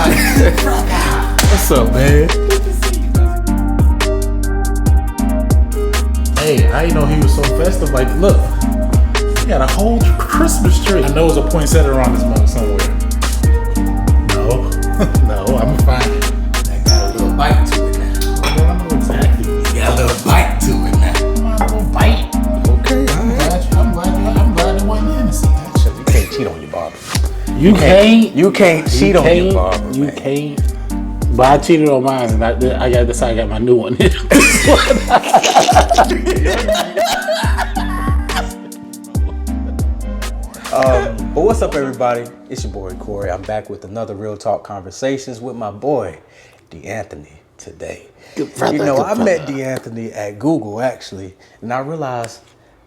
What's up, man? Good to see you. Hey, I didn't know he was so festive. Like, look, he got a whole Christmas tree. I know it's a poinsettia around this mug somewhere. No, no, I'm fine. That got a little bite to it now. I know exactly. You got a little bite to it now. Come on, a little bite. Okay, I'm glad it wasn't innocent. You can't cheat on your barber. You can't cheat on your barber. You man. can't. But I cheated on mine, and I got this. I got my new one. But what's up, everybody? It's your boy Corey. I'm back with another Real Talk Conversations with my boy D'Anthony today. I met D'Anthony at Google actually, and I realized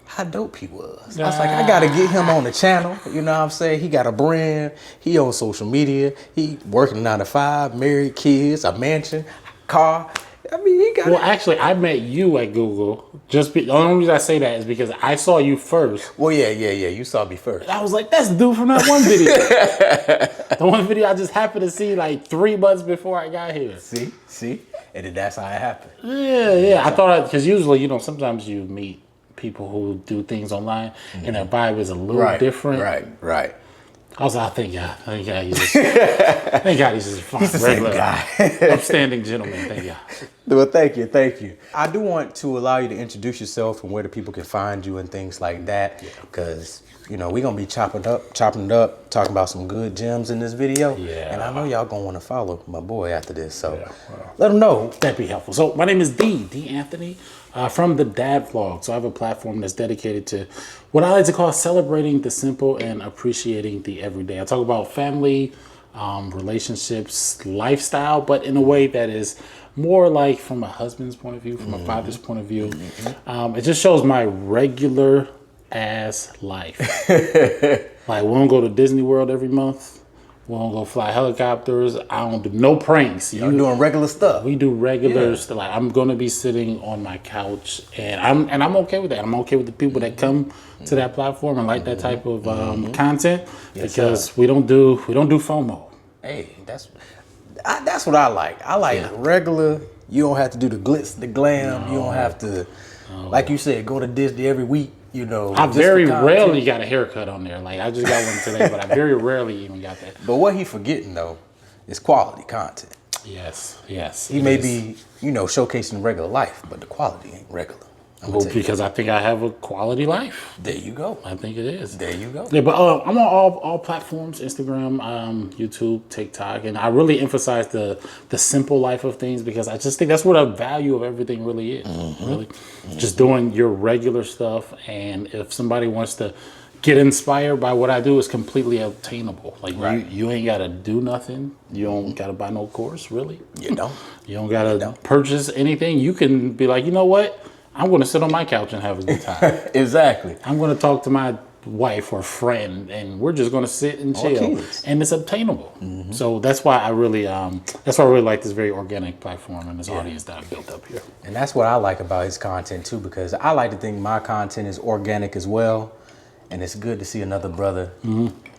how dope he was. I was like, I gotta get him on the channel. You know what I'm saying? He got a brand. He on social media. He working 9 to 5, married, kids, a mansion, car. I mean, he got. Well, actually, I met you at Google. The only reason I say that is because I saw you first. Well, yeah. You saw me first. And I was like, that's the dude from that one video. The one video I just happened to see like 3 months before I got here. See, and then that's how it happened. Yeah. I thought because usually, sometimes you meet people who do things online, and their vibe is a little different. Right. I was like, thank God he's just fine. He's the same guy. Upstanding gentleman, thank God. Well, thank you. I do want to allow you to introduce yourself and where the people can find you and things like that, because we're gonna be chopping it up, talking about some good gems in this video. Yeah. And I know y'all gonna want to follow my boy after this, so let them know. That'd be helpful. So my name is D'Anthony. From the Dad Vlog. So I have a platform that's dedicated to what I like to call celebrating the simple and appreciating the everyday. I talk about family, relationships, lifestyle, but in a way that is more like from a husband's point of view, from a father's point of view. It just shows my regular ass life. Like, we don't go to Disney World every month. We don't go fly helicopters. I don't do no pranks. You're doing regular stuff. We do regular stuff. Like, I'm gonna be sitting on my couch, and I'm okay with that. I'm okay with the people that come to that platform and like that type of content, because we don't do FOMO. Hey, that's what I like. I like regular. You don't have to do the glitz, the glam. No. You don't have to, like you said, go to Disney every week. I very rarely got a haircut on there. Like, I just got one today, but I very rarely even got that. But what he forgetting though is quality content. Yes. He may be, showcasing regular life, but the quality ain't regular. Well, because I think I have a quality life. There you go. I think it is. There you go. Yeah, but I'm on all platforms: Instagram, YouTube, TikTok, and I really emphasize the simple life of things, because I just think that's what the value of everything really is. Really, just doing your regular stuff, and if somebody wants to get inspired by what I do, it's completely obtainable. Like, you ain't gotta do nothing. You don't gotta buy no course, really. You don't. You don't gotta purchase anything. You can be like, you know what? I'm going to sit on my couch and have a good time. Exactly. I'm going to talk to my wife or friend, and we're just going to sit and chill, and it's obtainable. So that's why I really like this very organic platform and this audience that I built up here. And that's what I like about his content too, because I like to think my content is organic as well, and it's good to see another brother.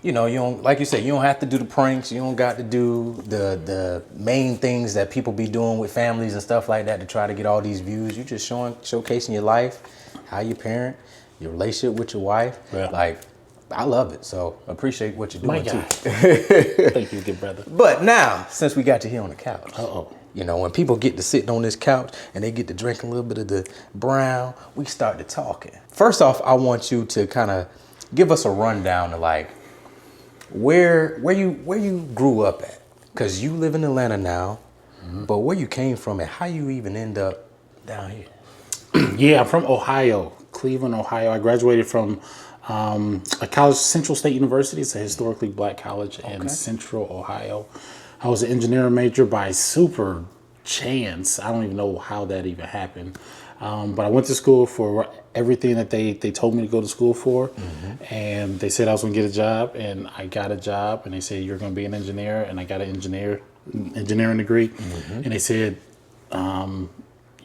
You don't, like you said, you don't have to do the pranks. You don't got to do the main things that people be doing with families and stuff like that to try to get all these views. You just showcasing your life, how you parent, your relationship with your wife. Yeah. Like, I love it. So appreciate what you're doing too. Thank you, good brother. But now, since we got you here on the couch, when people get to sitting on this couch and they get to drink a little bit of the brown, we start to talking. First off, I want you to kind of give us a rundown of like, where you grew up at, because you live in Atlanta now, but where you came from and how you even end up down here. Yeah, I'm from Ohio, Cleveland, Ohio. I graduated from a college, Central State University. It's a historically black college in Central Ohio. I was an engineering major by super chance. I don't even know how that even happened. But I went to school for everything that they told me to go to school for. And they said I was going to get a job, and I got a job, and they said, you're going to be an engineer, and I got an engineering degree. And they said, you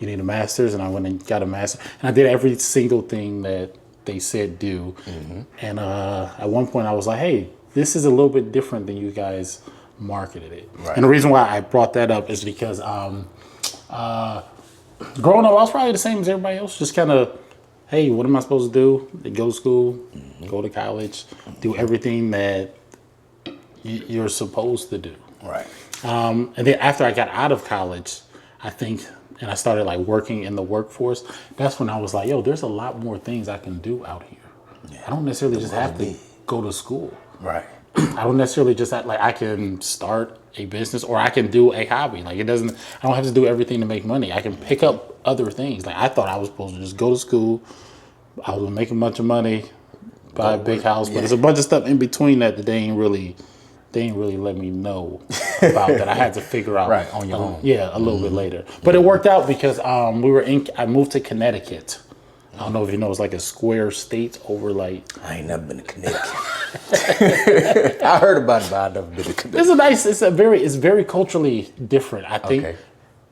need a master's, and I went and got a master's. And I did every single thing that they said do. And at one point I was like, hey, this is a little bit different than you guys marketed it. Right. And the reason why I brought that up is because growing up, I was probably the same as everybody else. Just kind of, hey, what am I supposed to do? Go to school, go to college, do everything that you're supposed to do. Right. And then after I got out of college, I think, and I started like working in the workforce, that's when I was like, yo, there's a lot more things I can do out here. Yeah. I don't necessarily just have to go to school. Right. I don't necessarily just have, like, I can start a business or I can do a hobby. Like, I don't have to do everything to make money. I can pick up other things. Like, I thought I was supposed to just go to school. I was making a bunch of money, buy a big house, but there's a bunch of stuff in between that they ain't really let me know about that I had to figure out right on your own. Yeah, a little bit later. But it worked out because I moved to Connecticut. I don't know if you know, it's like a square state over like. I ain't never been to Connecticut. I heard about it, but I've never been to Connecticut. It's very culturally different, I think,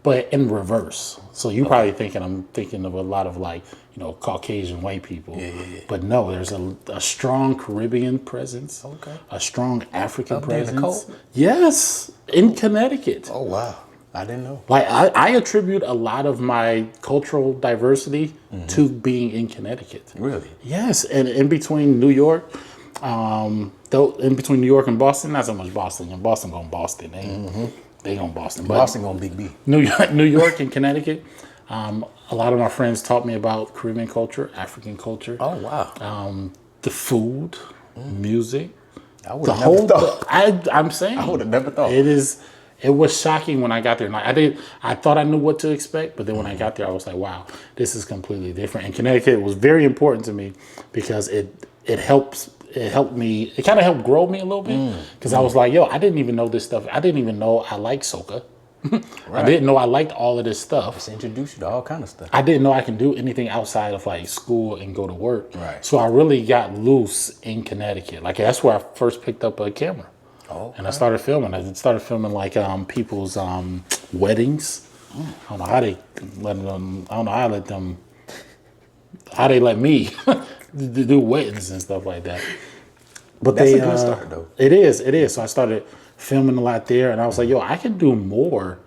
but in reverse. So you probably thinking I'm thinking of a lot of like, you know, Caucasian white people. Yeah. But no, there's a strong Caribbean presence. Okay. A strong African presence. In the cold? Yes, in Connecticut. Oh wow. I didn't know. Like I attribute a lot of my cultural diversity to being in Connecticut. Really? Yes, and in between New York, though in between New York and Boston, not so much Boston. And Boston going Boston. They going Boston. But Boston going Big B. New York and Connecticut. A lot of my friends taught me about Caribbean culture, African culture. Oh wow. The food, music. I would have never thought. I'm saying. I would have never thought. It was shocking when I got there. Like I thought I knew what to expect, but then when I got there, I was like, wow, this is completely different. And Connecticut was very important to me because it helped me. It kind of helped grow me a little bit because I was like, yo, I didn't even know this stuff. I didn't even know I liked soca. Right. I didn't know I liked all of this stuff. It's introduced you to all kind of stuff. I didn't know I can do anything outside of like school and go to work. Right. So I really got loose in Connecticut. Like that's where I first picked up a camera. Oh, and I started filming. I started filming like people's weddings. I don't know how they let them. I don't know how I let them. How they let me do weddings and stuff like that. But that's a good start, though. It is. So I started filming a lot there, and I was like, yo, I can do more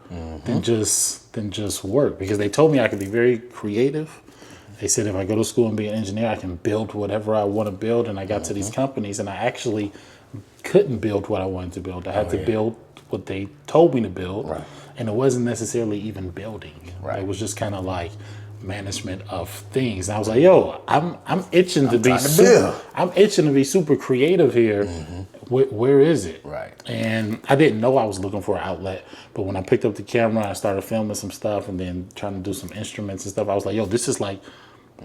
than just work because they told me I could be very creative. They said if I go to school and be an engineer, I can build whatever I want to build. And I got to these companies, and I actually couldn't build what I wanted to build. I had to build what they told me to build, and it wasn't necessarily even building. It was just kind of like management of things. And I was like, yo, I'm itching to be super creative here. Where is it? Right. And I didn't know I was looking for an outlet, but when I picked up the camera, I started filming some stuff and then trying to do some instruments and stuff. I was like, yo, this is like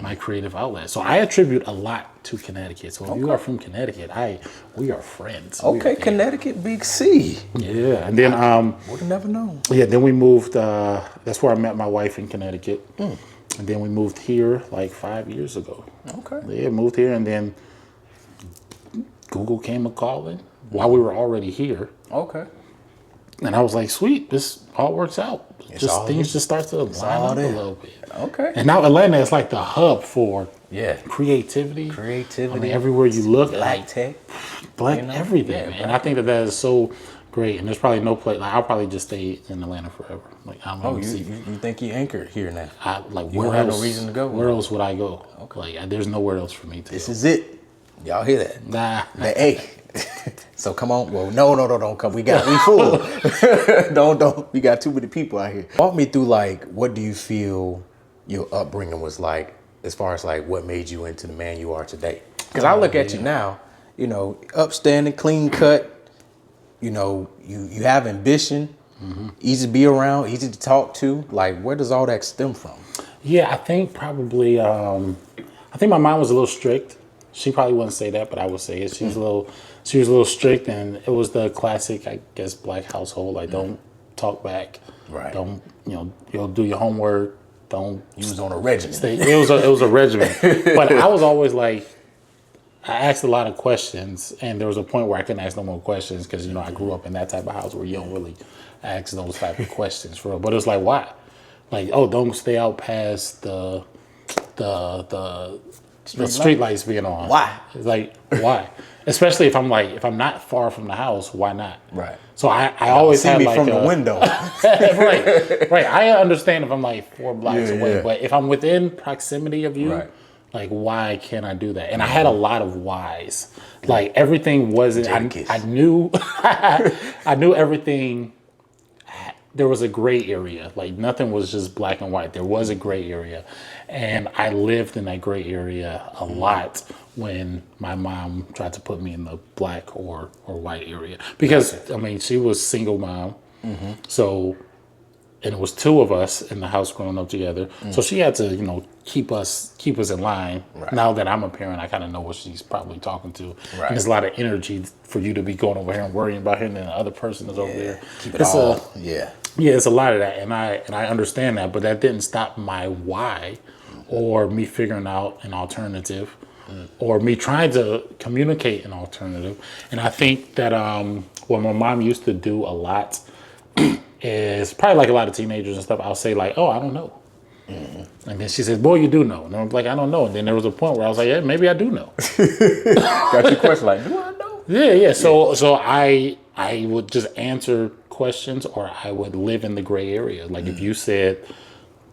my creative outlet. So I attribute a lot to Connecticut. So if you are from Connecticut, we are friends. Okay, Connecticut, Big C. Yeah, and then would have never known. Yeah, then we moved. That's where I met my wife in Connecticut, and then we moved here like 5 years ago. Okay. Yeah, moved here, and then Google came a calling while we were already here. Okay. And I was like, sweet, this all works out. Things just start to line up a little bit. Okay. And now Atlanta is like the hub for creativity. Creativity. I mean, everywhere you look, black tech, everything. And I think that is so great. And there's probably no place. Like I'll probably just stay in Atlanta forever. Like you think you anchored here now? You don't have no reason to go. Where else would I go? Okay. Like there's nowhere else for me to. This is it. Y'all hear that? Nah. The A. So come on. Well, no, don't come. We full. Don't. We got too many people out here. Walk me through like what do you feel your upbringing was like as far as like what made you into the man you are today? Because I look at you now, you know, upstanding, clean cut. You know, you have ambition, easy to be around, easy to talk to. Like, where does all that stem from? Yeah, I think probably. I think my mom was a little strict. She probably wouldn't say that, but I would say it. She was a little strict, and it was the classic, I guess, black household. Like, don't talk back. Right. Don't, you'll do your homework. Don't. You was on a regimen. It was a regimen. But I was always like, I asked a lot of questions, and there was a point where I couldn't ask no more questions because, I grew up in that type of house where you don't really ask those type of questions for real. But it was like, why? Like, oh, don't stay out past the the street lights being on. Why? It's like, why? Especially if I'm not far from the house, why not? Right. So I always see have me like from the window. right. I understand if I'm like 4 blocks away, yeah. but if I'm within proximity of you, Right. like why can't I do that? And I had a lot of whys. Like everything wasn't. I knew I knew everything. There was a gray area. Like nothing was just black and white. There was a gray area, and I lived in that gray area a lot when my mom tried to put me in the black or white area. Because I mean, she was single mom, so and it was 2 of us in the house growing up together. So she had to, keep us in line. Right. Now that I'm a parent, I kind of know what she's probably talking to. Right. And there's a lot of energy for you to be going over here and worrying about him, and the other person is over there. Keep it all. Yeah, it's a lot of that, and I understand that, but that didn't stop my why, or me figuring out an alternative, or me trying to communicate an alternative. And I think that what my mom used to do a lot is probably like a lot of teenagers and stuff. I'll say like, "Oh, I don't know," and then she says, "Boy, you do know." And I'm like, "I don't know." And then there was a point where I was like, "Yeah, maybe I do know." Got your question like, do I know? Yeah. So I would just answer questions, or I would live in the gray area. Like if you said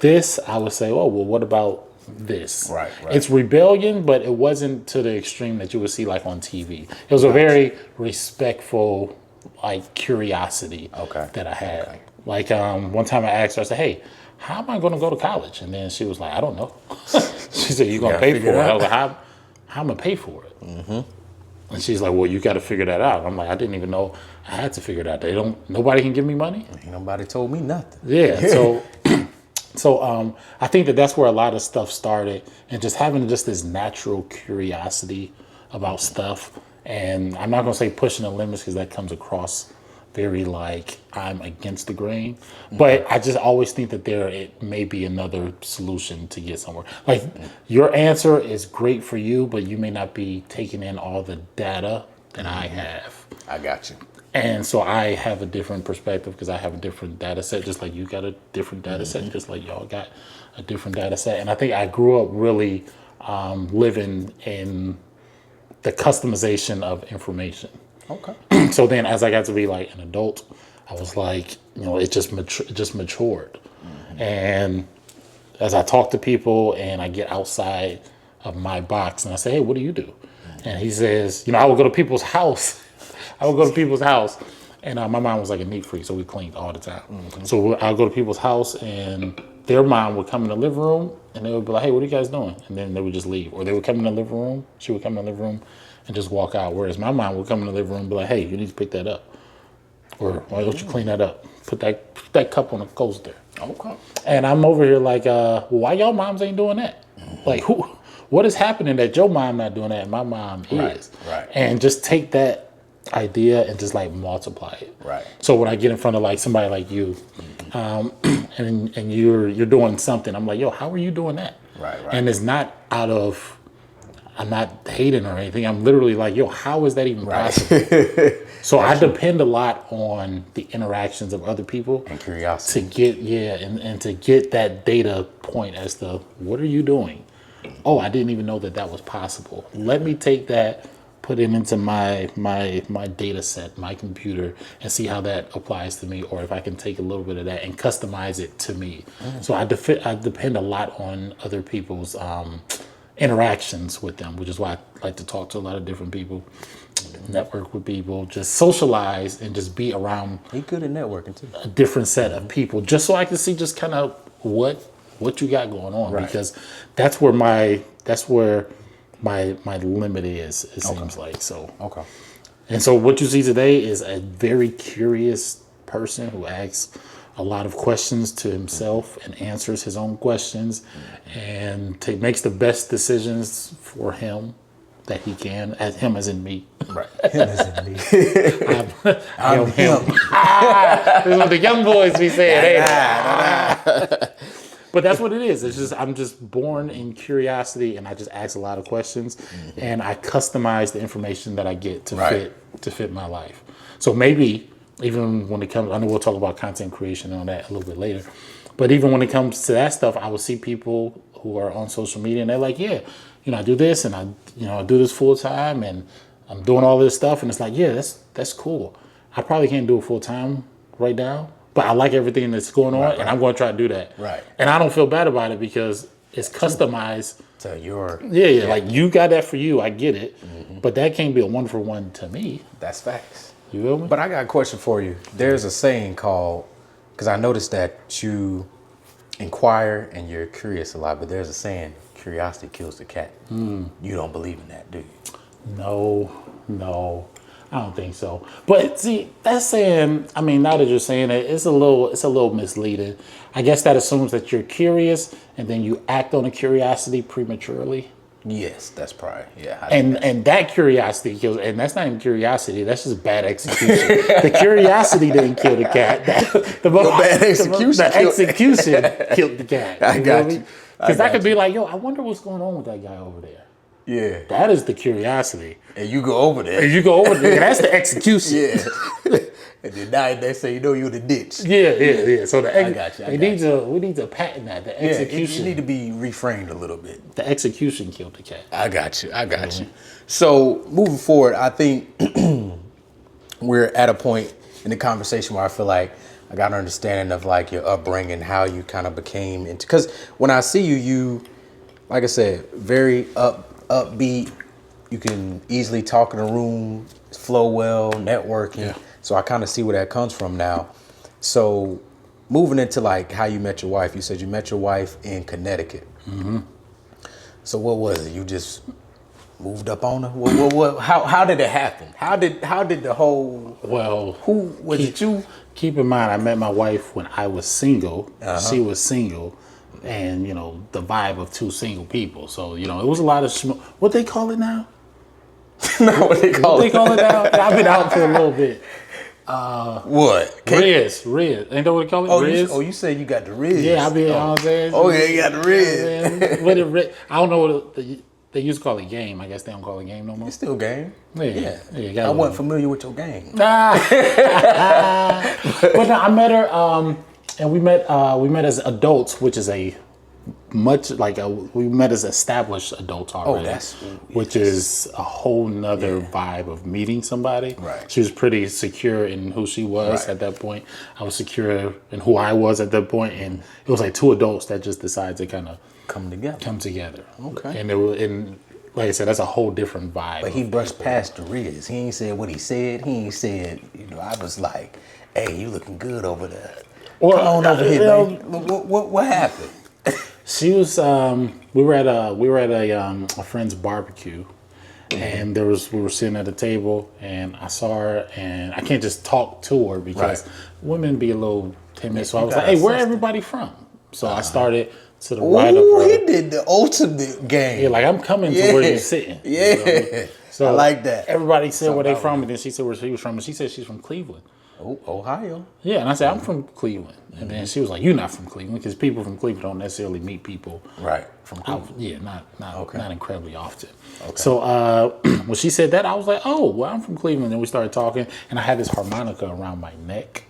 this, I would say, "Oh, well, what about this?" Right. It's rebellion, but it wasn't to the extreme that you would see like on TV. It was a very respectful, like curiosity that I had. Okay. Like one time I asked her, I said, "Hey, how am I going to go to college?" And then she was like, "I don't know." She said, "You're going to pay for it." I was like, how am I going to pay for it? And she's like, "Well, you got to figure that out." I'm like, "I didn't even know I had to figure it out. Nobody can give me money." Ain't nobody told me nothing. Yeah. So I think that's where a lot of stuff started, and just having just this natural curiosity about stuff. And I'm not going to say pushing the limits, because that comes across very like I'm against the grain. But I just always think that it may be another solution to get somewhere. Like your answer is great for you, but you may not be taking in all the data that I have. I got you. And so I have a different perspective, because I have a different data set, just like you got a different data set, just like y'all got a different data set. And I think I grew up really living in the customization of information. Okay. So then as I got to be like an adult, I was like, it just matured. And as I talk to people and I get outside of my box and I say, "Hey, what do you do?" And he says, I would go to people's house. And my mom was like a neat freak, so we cleaned all the time. So I'll go to people's house, and their mom would come in the living room, and they would be like, "Hey, what are you guys doing?" And then they would just leave. Or they would come in the living room. She would come in the living room and just walk out. Whereas my mom would come in the living room and be like, "Hey, you need to pick that up." Or, "Why don't you clean that up? Put that cup on the coaster." Okay. And I'm over here like, why y'all moms ain't doing that? Like, what is happening that your mom not doing that and my mom is? Right. And just take that idea and just like multiply it. Right. So when I get in front of like somebody like you, and you're doing something, I'm like, "Yo, how are you doing that?" Right. And it's not I'm not hating or anything. I'm literally like, "Yo, how is that even possible?" So I depend a lot on the interactions of other people And curiosity. to get and to get that data point as to what are you doing. Oh, I didn't even know that was possible. Let me take that, put it into my data set, my computer, and see how that applies to me, or if I can take a little bit of that and customize it to me. So I depend a lot on other people's interactions with them, which is why I like to talk to a lot of different people, network with people, just socialize and just be around He good at networking too. a different set of people, just so I can see just kind of what you got going on, because that's where my limit is, it seems like. So Okay. and so what you see today is a very curious person who asks a lot of questions to himself and answers his own questions, and makes the best decisions for him that he can, as him as in me. Right. Him is in me. I am him. This is what the young boys be saying. But that's what it is. It's just I'm just born in curiosity, and I just ask a lot of questions, and I customize the information that I get to fit my life. So maybe even when it comes, I know we'll talk about content creation and all that a little bit later, but even when it comes to that stuff, I will see people who are on social media, and they're like, yeah, I do this, and I do this full time, and I'm doing all this stuff, and it's like, yeah, that's cool. I probably can't do it full time right now, but I like everything that's going on, and I'm going to try to do that. Right. And I don't feel bad about it because it's customized to your. Yeah. Like you got that for you, I get it, but that can't be a one for one to me. That's facts. You feel me? But I got a question for you. There's a saying called, because I noticed that you inquire and you're curious a lot, but there's a saying, curiosity kills the cat. You don't believe in that, do you? No, I don't think so. But see, that's saying, I mean, now that you're saying it, it's a little misleading. I guess that assumes that you're curious and then you act on a curiosity prematurely. Yes, that's probably, yeah. And that curiosity kills, and that's not even curiosity, that's just bad execution. The curiosity didn't kill the cat. Bad execution. The execution killed the cat. I got you. Because I could be like, yo, I wonder what's going on with that guy over there. Yeah. That is the curiosity. And you go over there. And that's the execution. Yeah. And then now they say, you're the ditch. Yeah. So I got you. We need to patent that. The execution. You need to be reframed a little bit. The execution killed the cat. I got you. So moving forward, I think we're at a point in the conversation where I feel like I got an understanding of like your upbringing, how you kind of became into. Because when I see you, like I said, very upbeat. You can easily talk in a room, flow well, networking. Yeah. So I kind of see where that comes from now. So moving into like how you met your wife, you said you met your wife in Connecticut. Mm-hmm. So what was it? You just moved up on her? What? How did it happen? How did the whole? Well, who was it? You? Keep in mind, I met my wife when I was single. She was single, and the vibe of two single people. So it was a lot of what they call it now. Not what they call it. Now. I've been out for a little bit. What? Rizz. Ain't that what they call it? Rizz? You said you got the Rizz. Yeah, you know what I'm saying? Oh, yeah, you got the Rizz. What it, I don't know what they used to call it game. I guess they don't call it game no more. It's still game. Yeah. I wasn't familiar with your game. But no, I met her, and we met as adults, which is we met as established adults already. Which is a whole nother vibe of meeting somebody. Right. She was pretty secure in who she was at that point. I was secure in who I was at that point, and it was like two adults that just decided to kind of come together. Okay. And like I said, that's a whole different vibe. But he brushed past the Rizz. He ain't said what he said. He ain't said, I was like, hey, you looking good over there. Come on over here, baby. What happened? She was. We were at a friend's barbecue, and we were sitting at a table, and I saw her, and I can't just talk to her because women be a little timid. So I was like, "Hey, where everybody from?" So I started to the right of her. He did the ultimate game. Yeah, like I'm coming to where you're sitting. Yeah, so I like that. Everybody said where they from, and then she said where she was from, and she said she's from Cleveland. Oh, Ohio. Yeah, and I said, I'm from Cleveland. And then she was like, you're not from Cleveland, because people from Cleveland don't necessarily meet people from Cleveland. Not incredibly often. Okay. So when she said that, I was like, oh, well, I'm from Cleveland. And we started talking, and I had this harmonica around my neck.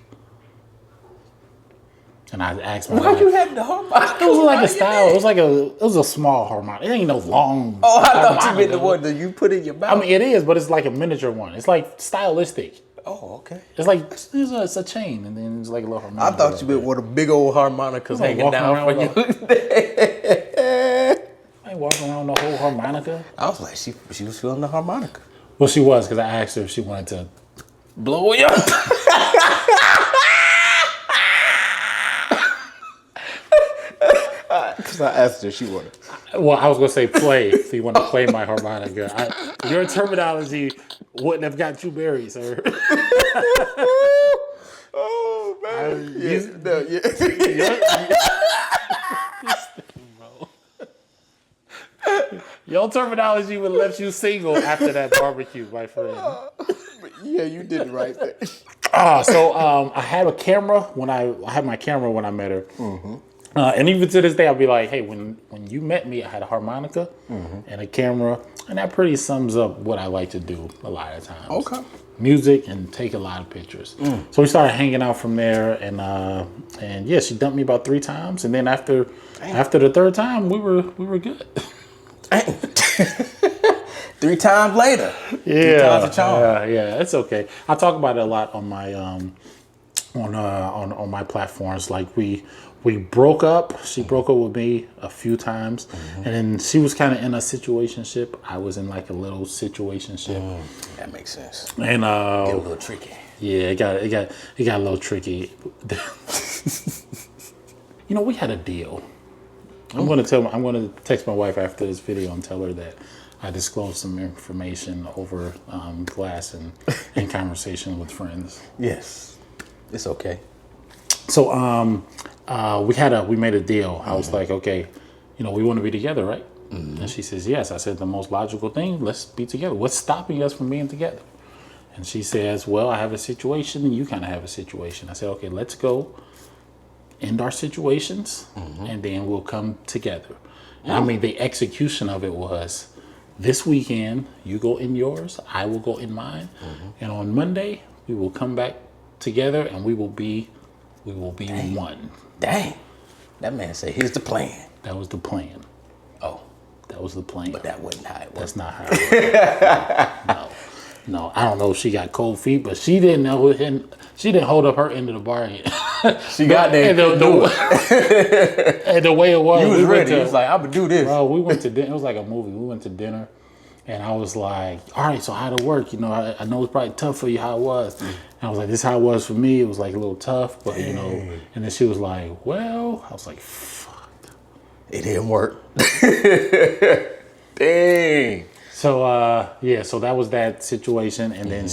And I asked my why you had the harmonica? It was like a style. It was a small harmonica. It ain't no long. Oh, I thought you meant the one that you put in your mouth. I mean, it is, but it's like a miniature one. It's like stylistic. Oh, okay. It's like it's a chain, and then it's like a little harmonica. I thought you meant one of the big old harmonicas hanging down for you. I ain't walking around the whole harmonica. I was like, she was feeling the harmonica. Well, she was, because I asked her if she wanted to blow you up. Because I asked her, she wanted. Well, I was going to say play, if you want to play my harmonica. Your terminology wouldn't have got you married, sir. Oh, man. Your terminology would have left you single after that barbecue, my friend. Yeah, you did it right there. I had a camera when I had my camera when I met her. Mm-hmm. And even to this day, I'll be like, hey, when you met me, I had a harmonica and a camera, and that pretty sums up what I like to do a lot of times. Okay. music and take a lot of pictures. So we started hanging out from there, and yeah, she dumped me about 3 times, and then after the 3rd time, we were good. 3 times later. Yeah, 3 times a charm. yeah, it's okay. I talk about it a lot on my on my platforms. Like we broke up. She broke up with me a few times, and then she was kind of in a situationship. I was in like a little situationship. That makes sense. And Get a little tricky. yeah, it got a little tricky. You know, we had a deal. I'm gonna text my wife after this video and tell her that I disclosed some information over glass and in conversation with friends. Yes, it's okay. So we made a deal. I was like, okay, you know, we want to be together, right? And she says, yes. I said, the most logical thing, let's be together. What's stopping us from being together? And she says, well, I have a situation and you kind of have a situation. I said, okay, let's go end our situations and then we'll come together. And I mean, the execution of it was this weekend, you go in yours, I will go in mine. And on Monday, we will come back together and we will be one. Dang. That man said, here's the plan. That was the plan. Oh. That was the plan. But that wasn't how it worked. That's not how it worked. No, I don't know if she got cold feet, but she didn't know. She didn't hold up her end of the bargain. She got there. And the way it was, you was ready. He was like, I'm gonna do this. Bro, we went to dinner. It was like a movie. We went to dinner, and I was like, all right, so how'd it work? You know, I know it's probably tough for you how it was. And I was like, this is how it was for me. It was like a little tough, but you know. And then she was like, well, I was like, fuck. It didn't work. Dang. So yeah, so that was that situation, and then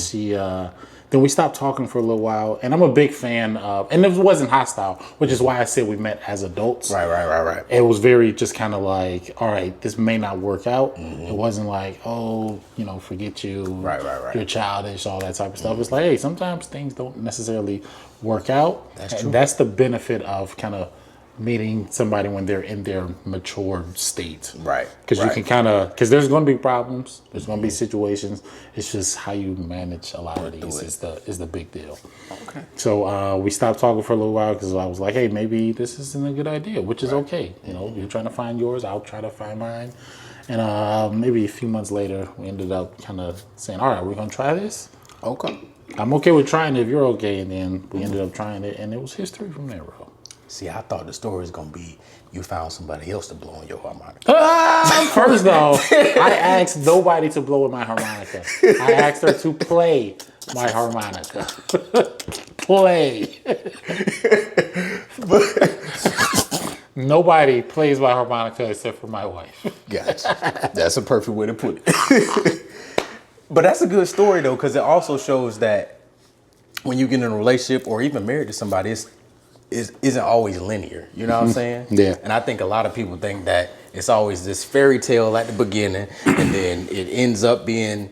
then we stopped talking for a little while, and I'm a big fan of, and it wasn't hostile, which is why I said we met as adults. Right. It was very just kind of like, all right, this may not work out. It wasn't like, oh, you know, forget you. Right. You're childish, all that type of stuff. It's like, hey, sometimes things don't necessarily work out. That's true. That's the benefit of kind of meeting somebody when they're in their mature state. Right. Because you can kind of, because there's going to be problems, there's going to be situations. It's just how you manage a lot of these is the big deal. Okay. So we stopped talking for a little while because I was like, hey, maybe this isn't a good idea, which is okay. You know, you're trying to find yours, I'll try to find mine. And maybe a few months later, we ended up kind of saying, all right, we're going to try this. Okay. I'm okay with trying it if you're okay. And then we ended up trying it, and it was history from there, bro. See, I thought the story was gonna be you found somebody else to blow on your harmonica. First though, I asked nobody to blow in my harmonica. I asked her to play my harmonica. Play. Nobody plays my harmonica except for my wife. Gotcha. That's a perfect way to put it. But that's a good story though, because it also shows that when you get in a relationship or even married to somebody, isn't always linear. You know what I'm saying? Yeah. And I think a lot of people think that it's always this fairy tale at the beginning, and then it ends up being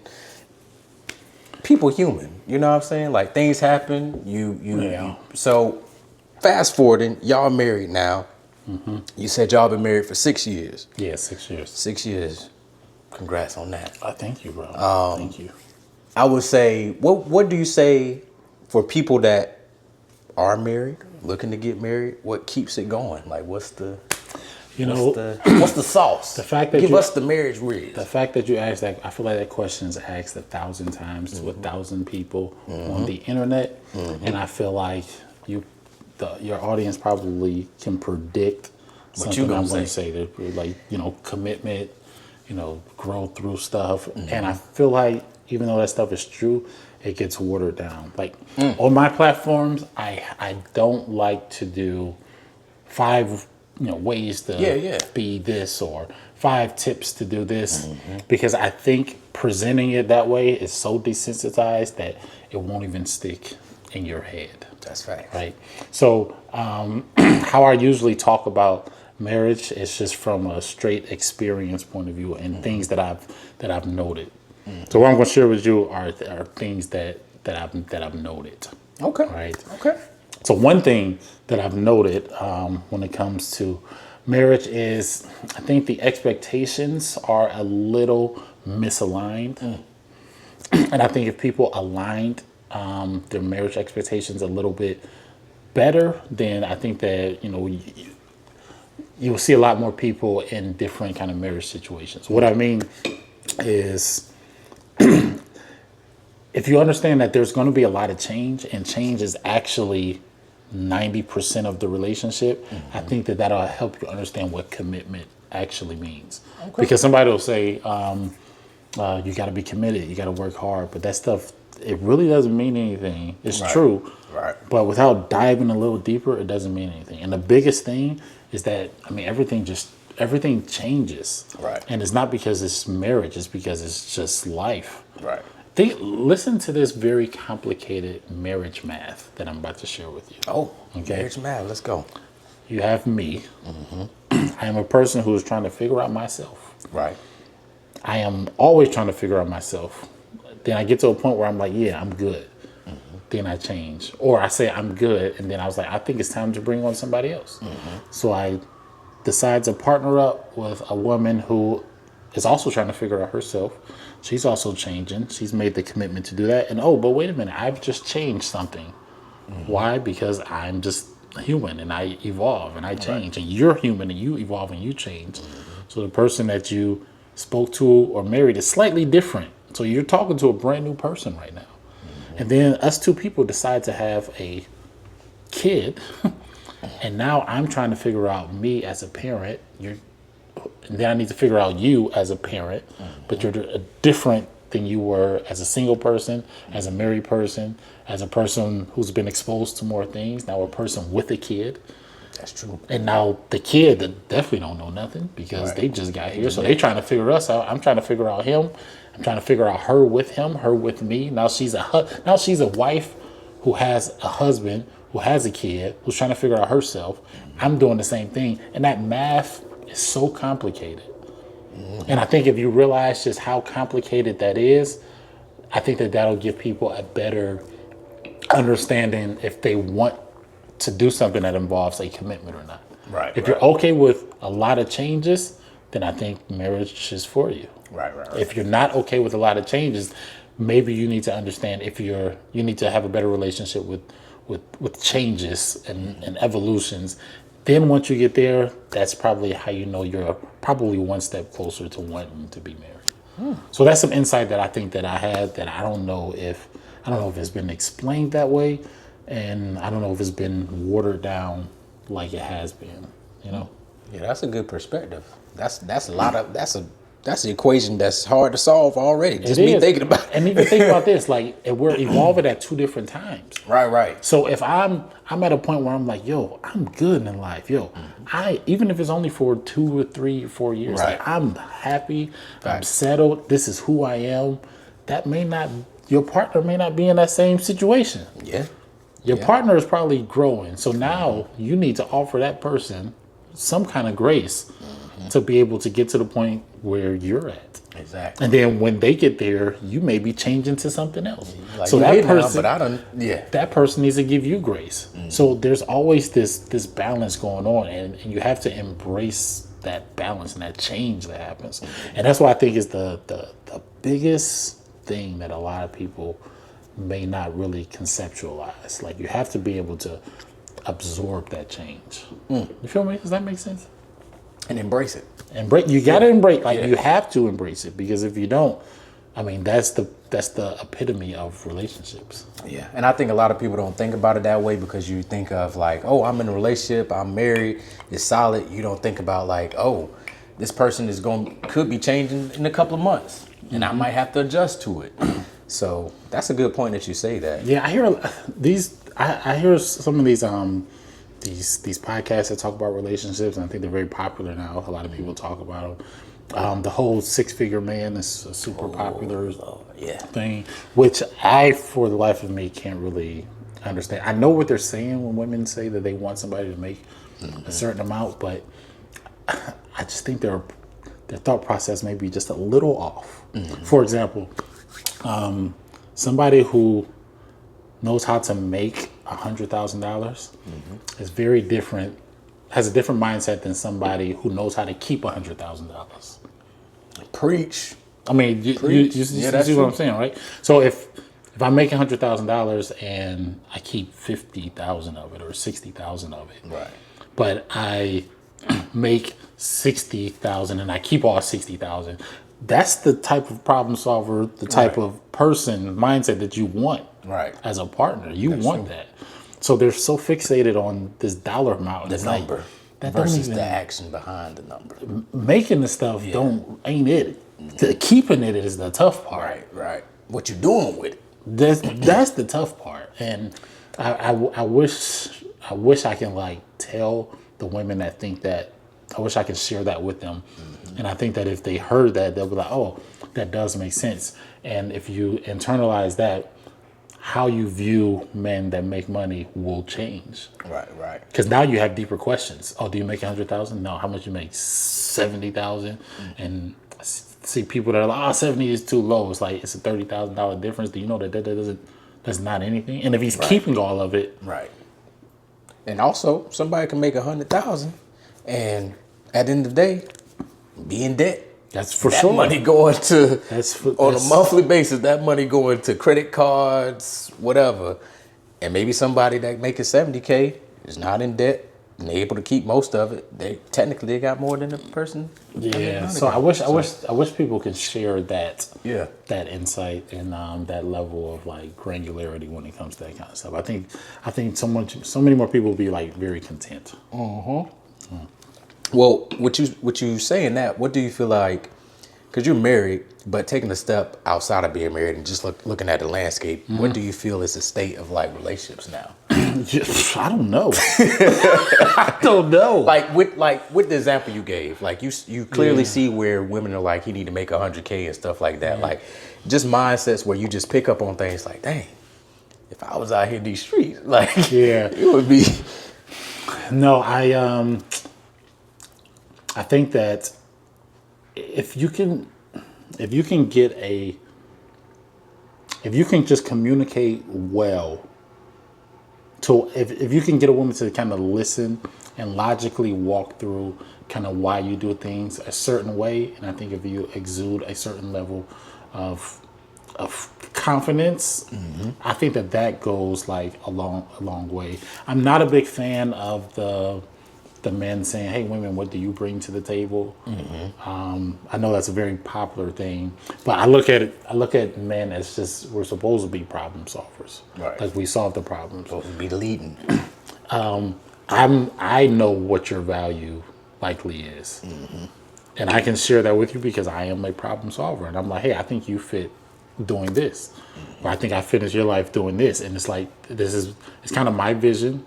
people human. You know what I'm saying? Like things happen. So fast forwarding, y'all married now. You said y'all been married for 6 years. Yeah, 6 years. 6 years. Congrats on that. Thank you, bro. Thank you. I would say, what do you say for people that are married, looking to get married? What keeps it going? Like, what's the sauce? The fact that give us the marriage Rizz. The fact that you asked that, I feel like that question is asked 1,000 times to 1,000 people on the internet, and I feel like your audience probably can predict something I'm going to say. That, like, you know, commitment, you know, grow through stuff, and I feel like even though that stuff is true, it gets watered down. Like on my platforms, I don't like to do 5 ways to be this or 5 tips to do this because I think presenting it that way is so desensitized that it won't even stick in your head. That's right. Right. So how I usually talk about marriage is just from a straight experience point of view and things that I've noted. So what I'm going to share with you are things that I've noted. Okay. Right. Okay. So one thing that I've noted when it comes to marriage is I think the expectations are a little misaligned. And I think if people aligned their marriage expectations a little bit better, then I think that, you'll see a lot more people in different kind of marriage situations. What I mean is, if you understand that there's going to be a lot of change, and change is actually 90% of the relationship, I think that that'll help you understand what commitment actually means. Okay. Because somebody will say, you got to be committed, you got to work hard, but that stuff, it really doesn't mean anything. It's true, but without diving a little deeper, it doesn't mean anything. And the biggest thing is that, everything changes, and it's not because it's marriage; it's because it's just life. Listen to this very complicated marriage math that I'm about to share with you. Oh, okay. Marriage math. Let's go. You have me. I am a person who is trying to figure out myself. I am always trying to figure out myself. Then I get to a point where I'm like, yeah, I'm good. Then I change. Or I say I'm good, and then I was like, I think it's time to bring on somebody else. So I decide to partner up with a woman who is also trying to figure out herself. She's also changing. She's made the commitment to do that. And but wait a minute, I've just changed something. Why? Because I'm just human, and I evolve and I change. And you're human, and you evolve and you change. So the person that you spoke to or married is slightly different. So you're talking to a brand new person right now. And then us two people decide to have a kid. And now I'm trying to figure out me as a parent. And then I need to figure out you as a parent, but you're different than you were as a single person, as a married person, as a person who's been exposed to more things. Now a person with a kid. That's true. And now the kid that definitely don't know nothing because they just got here. So they trying to figure us out. I'm trying to figure out him. I'm trying to figure out her with him, her with me. Now she's a wife who has a husband, who has a kid, who's trying to figure out herself. I'm doing the same thing. And that math is so complicated. And I think if you realize just how complicated that is, I think that that'll give people a better understanding if they want to do something that involves a commitment or not. If you're okay with a lot of changes, then I think marriage is for you. If you're not okay with a lot of changes, maybe you need to understand you need to have a better relationship with changes and evolutions. Then once you get there, that's probably how you know you're probably one step closer to wanting to be married. So that's some insight that I think that I had that I don't know if it's been explained that way, and I don't know if it's been watered down like it has been. Yeah, that's a good perspective. That's the equation that's hard to solve already. Just me thinking about it. And even think about this, like we're evolving at two different times. Right. So if I'm at a point where I'm like, yo, I'm good in life. Yo, even if it's only for 2 or 3 or 4 years, like I'm happy, I'm settled, this is who I am. Your partner may not be in that same situation. Your partner is probably growing. So now you need to offer that person some kind of grace to be able to get to the point where you're at. Exactly. And then when they get there, you may be changing to something else. Like so that person needs to give you grace. So there's always this balance going on, and you have to embrace that balance and that change that happens. And that's why I think is the biggest thing that a lot of people may not really conceptualize. Like you have to be able to absorb that change. You feel me? Does that make sense? And embrace it. You got to embrace. You have to embrace it, because if you don't, that's the epitome of relationships. Yeah, and I think a lot of people don't think about it that way, because you think of like, oh, I'm in a relationship, I'm married, it's solid. You don't think about like, oh, this person could be changing in a couple of months, and I might have to adjust to it. So that's a good point that you say that. Yeah, I hear these. I hear some of these podcasts that talk about relationships, and I think they're very popular now. A lot of people talk about them. The whole 6-figure man is a super popular thing, which I, for the life of me, can't really understand. I know what they're saying when women say that they want somebody to make a certain amount, but I just think their thought process may be just a little off. For example, somebody who knows how to make $100,000 is very different, has a different mindset than somebody who knows how to keep $100,000. Preach. I mean, you see what I'm saying, right? So if I'm making $100,000 and I keep 50,000 of it or 60,000 of it, Right. but I make 60,000 and I keep all 60,000, that's the type of problem solver, the type of person mindset that you want as a partner. You want that. So they're so fixated on this dollar amount, the number, that versus the action behind the number. Making the stuff ain't it. Keeping it is the tough part. Right. What you doing with it? That's the tough part. And I wish I can like tell the women that think that. I wish I could share that with them. And I think that if they heard that, they'll be like, oh, that does make sense. And if you internalize that, how you view men that make money will change. Right. Because now you have deeper questions. Oh, do you make 100,000? No. How much you make? 70,000. And see people that are like, 70 is too low. It's like it's a $30,000 difference. Do you know that's not anything? And if he's keeping all of it, right. And also, somebody can make 100,000, and at the end of the day, be in debt. That's for sure. Money going to on a monthly basis. That money going to credit cards, whatever. And maybe somebody that making 70K is not in debt and they're able to keep most of it. They got more than the person. Yeah. So I wish people could share that. Yeah. That insight and that level of like granularity when it comes to that kind of stuff. I think so many more people will be like very content. Well, what you saying that, what do you feel like, because you're married, but taking a step outside of being married and just looking at the landscape, what do you feel is the state of like relationships now? I don't know. I don't know. Like with the example you gave, like you clearly see where women are like, you need to make 100K and stuff like that. Like just mindsets where you just pick up on things like, dang, if I was out here in these streets, like it would be. No, I think that if you can just communicate well, so if you can get a woman to kind of listen and logically walk through kind of why you do things a certain way, and I think if you exude a certain level of confidence, I think that goes like a long way. I'm not a big fan of the men saying, hey, women, what do you bring to the table? I know that's a very popular thing, but I look at men as just, we're supposed to be problem solvers. Right. Like we solve the problems. Supposed to be leading. I know what your value likely is. And I can share that with you because I am a problem solver. And I'm like, hey, I think you fit doing this. Or I think I fit into your life doing this. And it's like, it's kind of my vision,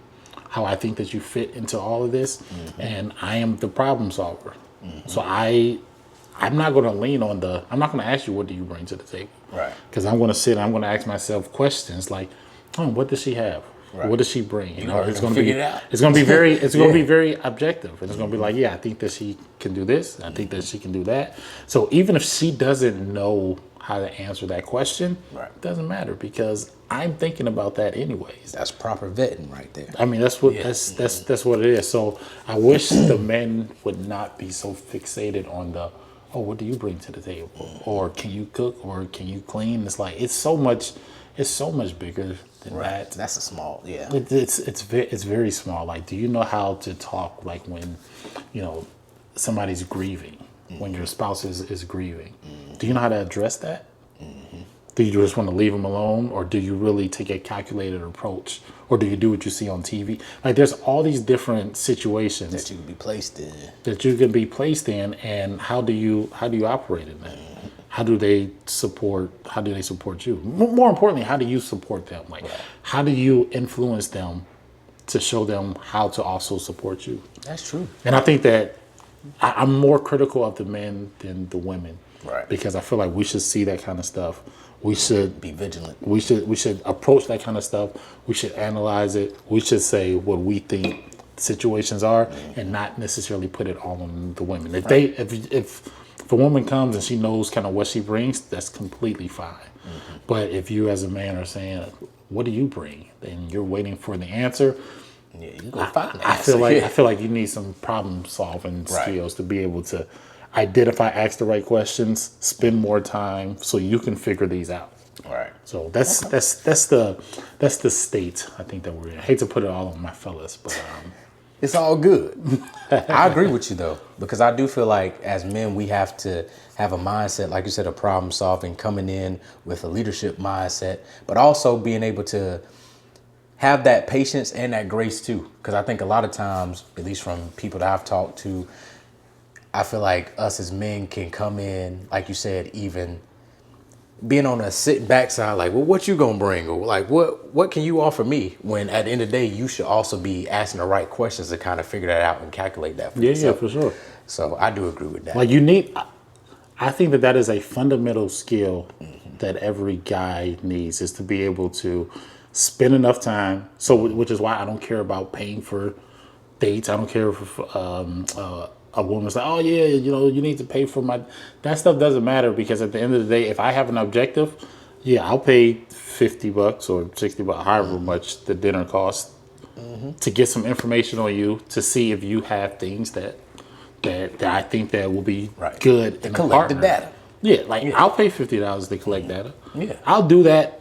how I think that you fit into all of this, and I am the problem solver. So I'm not going to lean on I'm not going to ask you what do you bring to the table, right? Because I'm going to I'm going to ask myself questions like, what does she have? Right. What does she bring? You know, it's going to be very very objective, and it's going to be like, I think that she can do this, and I think that she can do that. So even if she doesn't know how to answer that question, it doesn't matter because I'm thinking about that anyways. That's proper vetting right there. I mean, that's what that's what it is. So I wish the men would not be so fixated on what do you bring to the table, or can you cook, or can you clean? It's like it's so much bigger than that. That's a small, It's very small. Like, do you know how to talk like when, somebody's grieving, when your spouse is grieving? Do you know how to address that? Do you just want to leave them alone, or do you really take a calculated approach, or do you do what you see on TV? Like, there's all these different situations that you can be placed in, and how do you operate in that? How do they support you? More importantly, how do you support them? Like, how do you influence them to show them how to also support you? That's true. And I think that I'm more critical of the men than the women, right? Because I feel like we should see that kind of stuff. We should be vigilant. We should approach that kind of stuff. We should analyze it. We should say what we think situations are, and not necessarily put it all on the women. If a woman comes and she knows kind of what she brings, that's completely fine. But if you as a man are saying, what do you bring? And you're waiting for the answer. Yeah, you go find the answer. I feel like you need some problem solving skills to be able to identify, ask the right questions, spend more time so you can figure these out. All right. So that's the state I think that we're in. I hate to put it all on my fellas, but it's all good. I agree with you though, because I do feel like as men we have to have a mindset, like you said, of problem solving, coming in with a leadership mindset, but also being able to have that patience and that grace too. Because I think a lot of times, at least from people that I've talked to, I feel like us as men can come in, like you said, even being on a sitting back side, like, well, what you gonna bring? Or like, what can you offer me? When at the end of the day, you should also be asking the right questions to kind of figure that out and calculate that for yourself. Yeah, for sure. So I do agree with that. Like I think that is a fundamental skill that every guy needs, is to be able to spend enough time. So, which is why I don't care about paying for dates. I don't care if a woman's like, oh yeah, you need to pay for that stuff doesn't matter, because at the end of the day, if I have an objective, yeah, I'll pay $50 or $60, however much the dinner costs, to get some information on you, to see if you have things that I think that will be good in a collect partner. The data. Yeah, I'll pay $50 to collect data. Yeah, I'll do that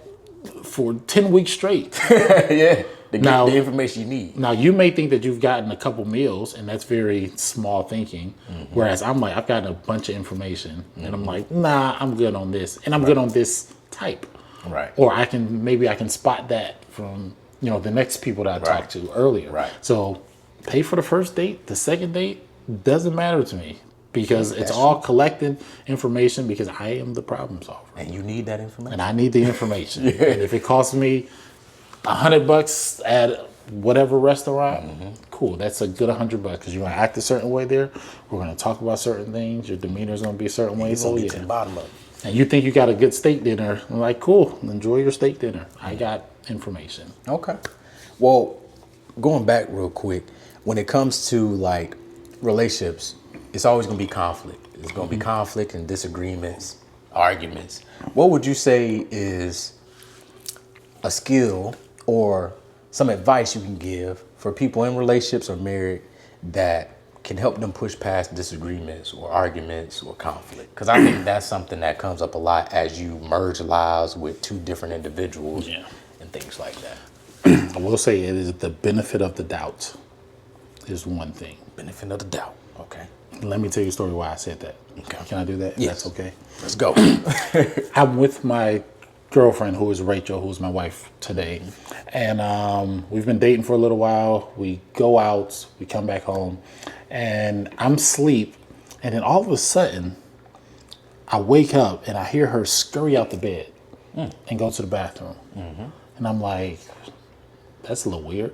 for 10 weeks straight. Yeah. To get the information you need. Now, you may think that you've gotten a couple meals, and that's very small thinking. Whereas I'm like, I've gotten a bunch of information, and I'm like, nah, I'm good on this, and I'm good on this type. Right. Or I can spot that from the next people that I talked to earlier. Right. So pay for the first date, the second date doesn't matter to me, because it's all collecting information, because I am the problem solver. And you need that information. And I need the information. And if it costs me $100 at whatever restaurant, cool. That's a good $100, because you're gonna act a certain way there. We're gonna talk about certain things. Your demeanor is gonna be a certain way. So get to the bottom of it. And you think you got a good steak dinner? I'm like, cool. Enjoy your steak dinner. I got information. Okay. Well, going back real quick, when it comes to like relationships, it's always gonna be conflict. It's gonna be conflict and disagreements, arguments. What would you say is a skill or some advice you can give for people in relationships or married that can help them push past disagreements or arguments or conflict? Because I think that's something that comes up a lot as you merge lives with two different individuals and things like that. I will say it is the benefit of the doubt is one thing. Benefit of the doubt. Okay. Let me tell you a story why I said that. Okay. Can I do that? Yes. That's okay. Let's go. I'm with my girlfriend, who is Rachel, who's my wife today. And we've been dating for a little while. We go out, we come back home, and I'm asleep. And then all of a sudden, I wake up and I hear her scurry out the bed and go to the bathroom. And I'm like, that's a little weird.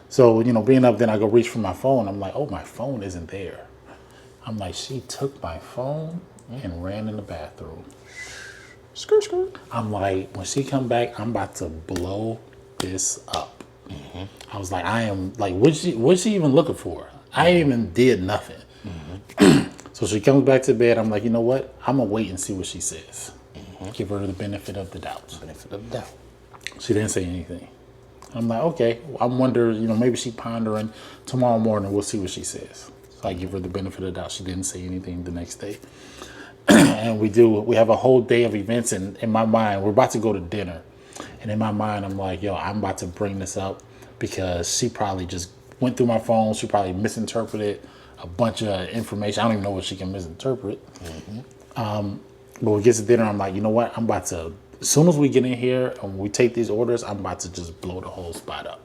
So, being up, then I go reach for my phone. I'm like, oh, my phone isn't there. I'm like, she took my phone and ran in the bathroom. Skirt, skirt. I'm like, when she come back, I'm about to blow this up. I was like, I am like, what's she even looking for? I ain't even did nothing. So she comes back to bed. I'm like, you know what? I'm gonna wait and see what she says. Give her the benefit of the doubt. Benefit of the doubt. She didn't say anything. I'm like, okay. I'm wondering, maybe she pondering. Tomorrow morning, we'll see what she says. So I give her the benefit of the doubt. She didn't say anything the next day. And we have a whole day of events, and in my mind, we're about to go to dinner. And in my mind, I'm like, yo, I'm about to bring this up because she probably just went through my phone. She probably misinterpreted a bunch of information. I don't even know what she can misinterpret. But we get to dinner, I'm like, you know what? I'm about to, as soon as we get in here and we take these orders, I'm about to just blow the whole spot up.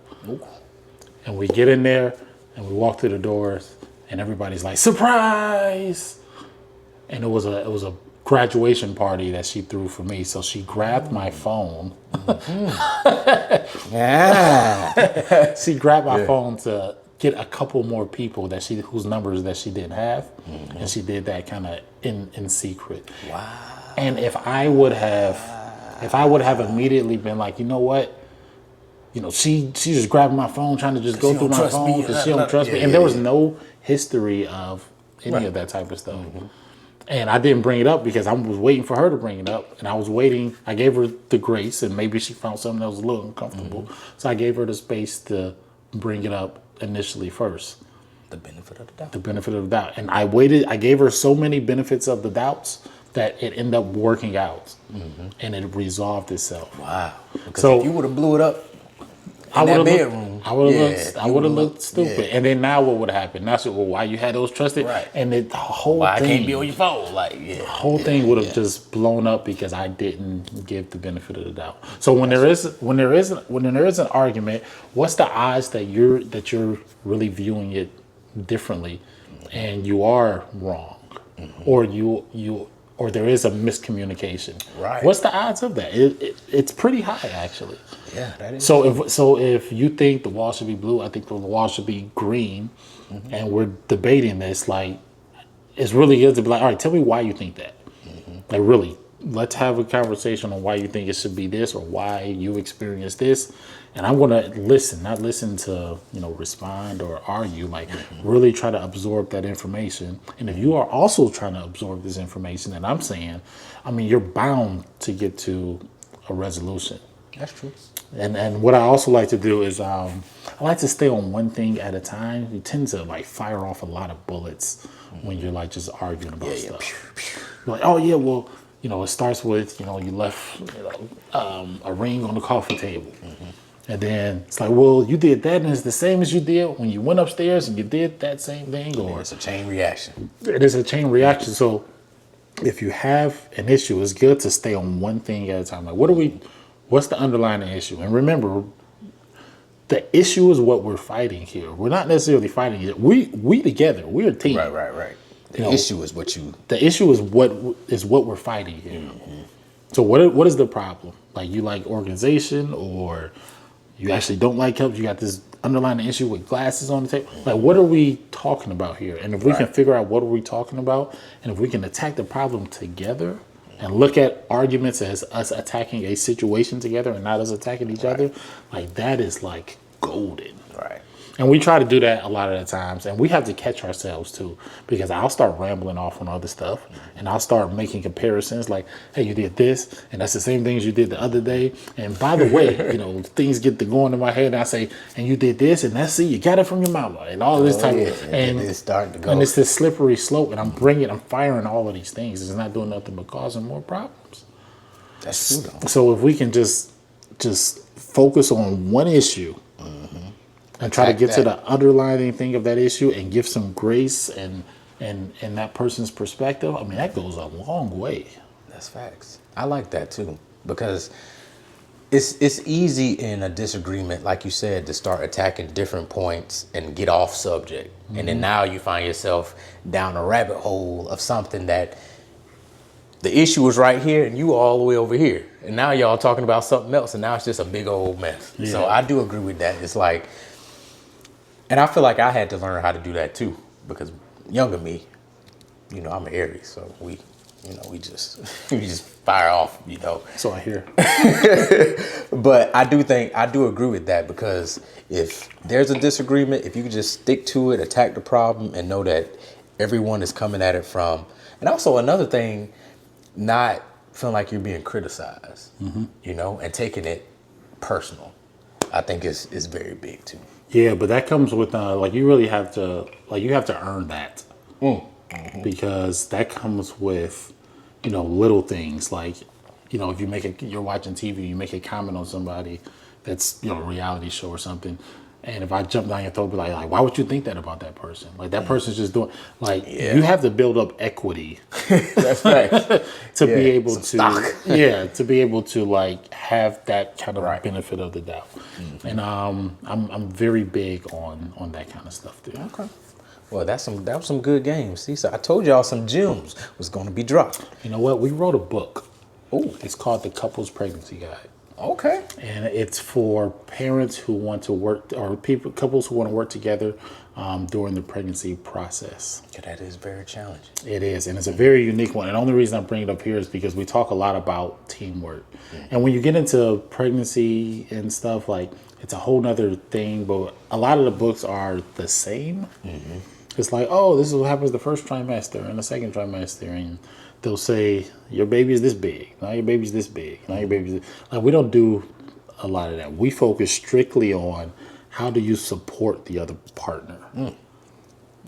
And we get in there and we walk through the doors and everybody's like, surprise! And it was a graduation party that she threw for me. So she grabbed my phone. She grabbed my phone to get a couple more people whose numbers that she didn't have. And she did that kind of in secret. Wow. And if I would have immediately been like, you know what? She just grabbed my phone, trying to just go through my phone because she don't trust me. And there was no history of any of that type of stuff. And I didn't bring it up because I was waiting for her to bring it up. And I was waiting. I gave her the grace, and maybe she found something that was a little uncomfortable. So I gave her the space to bring it up initially first. The benefit of the doubt. The benefit of the doubt. And I gave her so many benefits of the doubts that it ended up working out. And it resolved itself. Wow. Because if you would have blew it up in that bedroom, I would have looked stupid. Yeah. And then now what would happen? That's why you had those trusted. Right. And the whole why thing. I can't be on your phone. The whole thing would have just blown up because I didn't give the benefit of the doubt. So when there is an argument, what's the odds that you're really viewing it differently and you are wrong, or there is a miscommunication? Right. What's the odds of that? It's pretty high, actually. Yeah, that is. So if you think the wall should be blue, I think the wall should be green, and we're debating this. Like, it's really good to be like, all right, tell me why you think that. Like, really, let's have a conversation on why you think it should be this or why you experience this. And I'm going to listen, not listen to, respond or argue, like really try to absorb that information. And if you are also trying to absorb this information that I'm saying, you're bound to get to a resolution. That's true. And what I also like to do is I like to stay on one thing at a time. You tend to fire off a lot of bullets when you're just arguing about stuff. You're like, oh yeah, well, it starts with, you left a ring on the coffee table. And then it's like, well, you did that, and it's the same as you did when you went upstairs and you did that same thing. Or it's a chain reaction. It is a chain reaction. So if you have an issue, it's good to stay on one thing at a time. Like, what's the underlying issue? And remember, the issue is what we're fighting here. We're not necessarily fighting it. We together. We're a team. Right. The issue is what you. The issue is what we're fighting here. So what is the problem? Like, you like organization, or you actually don't like help? You got this underlying issue with glasses on the table. Like, what are we talking about here? And if we can figure out what are we talking about, and if we can attack the problem together and look at arguments as us attacking a situation together and not us attacking each other, that is golden. Right. And we try to do that a lot of the times, and we have to catch ourselves too, because I'll start rambling off on other stuff, and I'll start making comparisons like, hey, you did this, and that's the same things you did the other day. And by the way, things get to going in my head, and I say, and you did this, and that's you got it from your mama, and all this type of, and it's starting to go. And it's this slippery slope, and I'm firing all of these things. It's not doing nothing but causing more problems. That's true, though. So if we can just focus on one issue, and try to get to the underlying thing of that issue and give some grace and that person's perspective, that goes a long way. That's facts. I like that too, because it's easy in a disagreement, like you said, to start attacking different points and get off subject. And then now you find yourself down a rabbit hole of something that the issue is right here and you all the way over here. And now y'all talking about something else, and now it's just a big old mess. Yeah. So I do agree with that. It's like, and I feel like I had to learn how to do that too, because younger me, I'm an Aries, so we just fire off, So I hear. But I do agree with that, because if there's a disagreement, if you can just stick to it, attack the problem, and know that everyone is coming at it from, and also another thing, not feeling like you're being criticized, and taking it personal, I think is very big too. Yeah, but that comes with you really have to earn that, because that comes with little things like if you're watching TV, you make a comment on somebody that's a reality show or something, and if I jump down your throat, be like, why would you think that about that person? Like, that person's just doing you have to build up equity. That's right. to be able to stock. to be able to have that kind of benefit of the doubt. And I'm very big on that kind of stuff too. Okay. Well, that was some good games. See, so I told y'all some gems was going to be dropped. You know what? We wrote a book. Oh, it's called The Couples Pregnancy Guide. Okay. And it's for parents who want to work, or couples who want to work together during the pregnancy process. Yeah, that is very challenging. It is, and it's a very unique one. And the only reason I bring it up here is because we talk a lot about teamwork. And when you get into pregnancy and stuff, it's a whole nother thing, but a lot of the books are the same. It's like, oh, this is what happens the first trimester and the second trimester, and they'll say, your baby is this big, now your baby's this big, now your baby's this. We don't do a lot of that. We focus strictly on how do you support the other partner.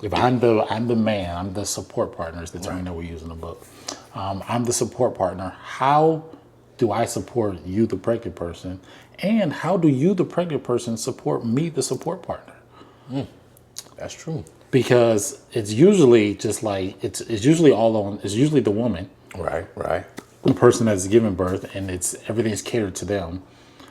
If I'm the man, I'm the support partner is the term that we use in the book. I'm the support partner. How do I support you, the pregnant person? And how do you, the pregnant person, support me, the support partner? That's true. Because it's usually just like, it's usually it's usually the woman. Right. The person that's giving birth, and everything's catered to them.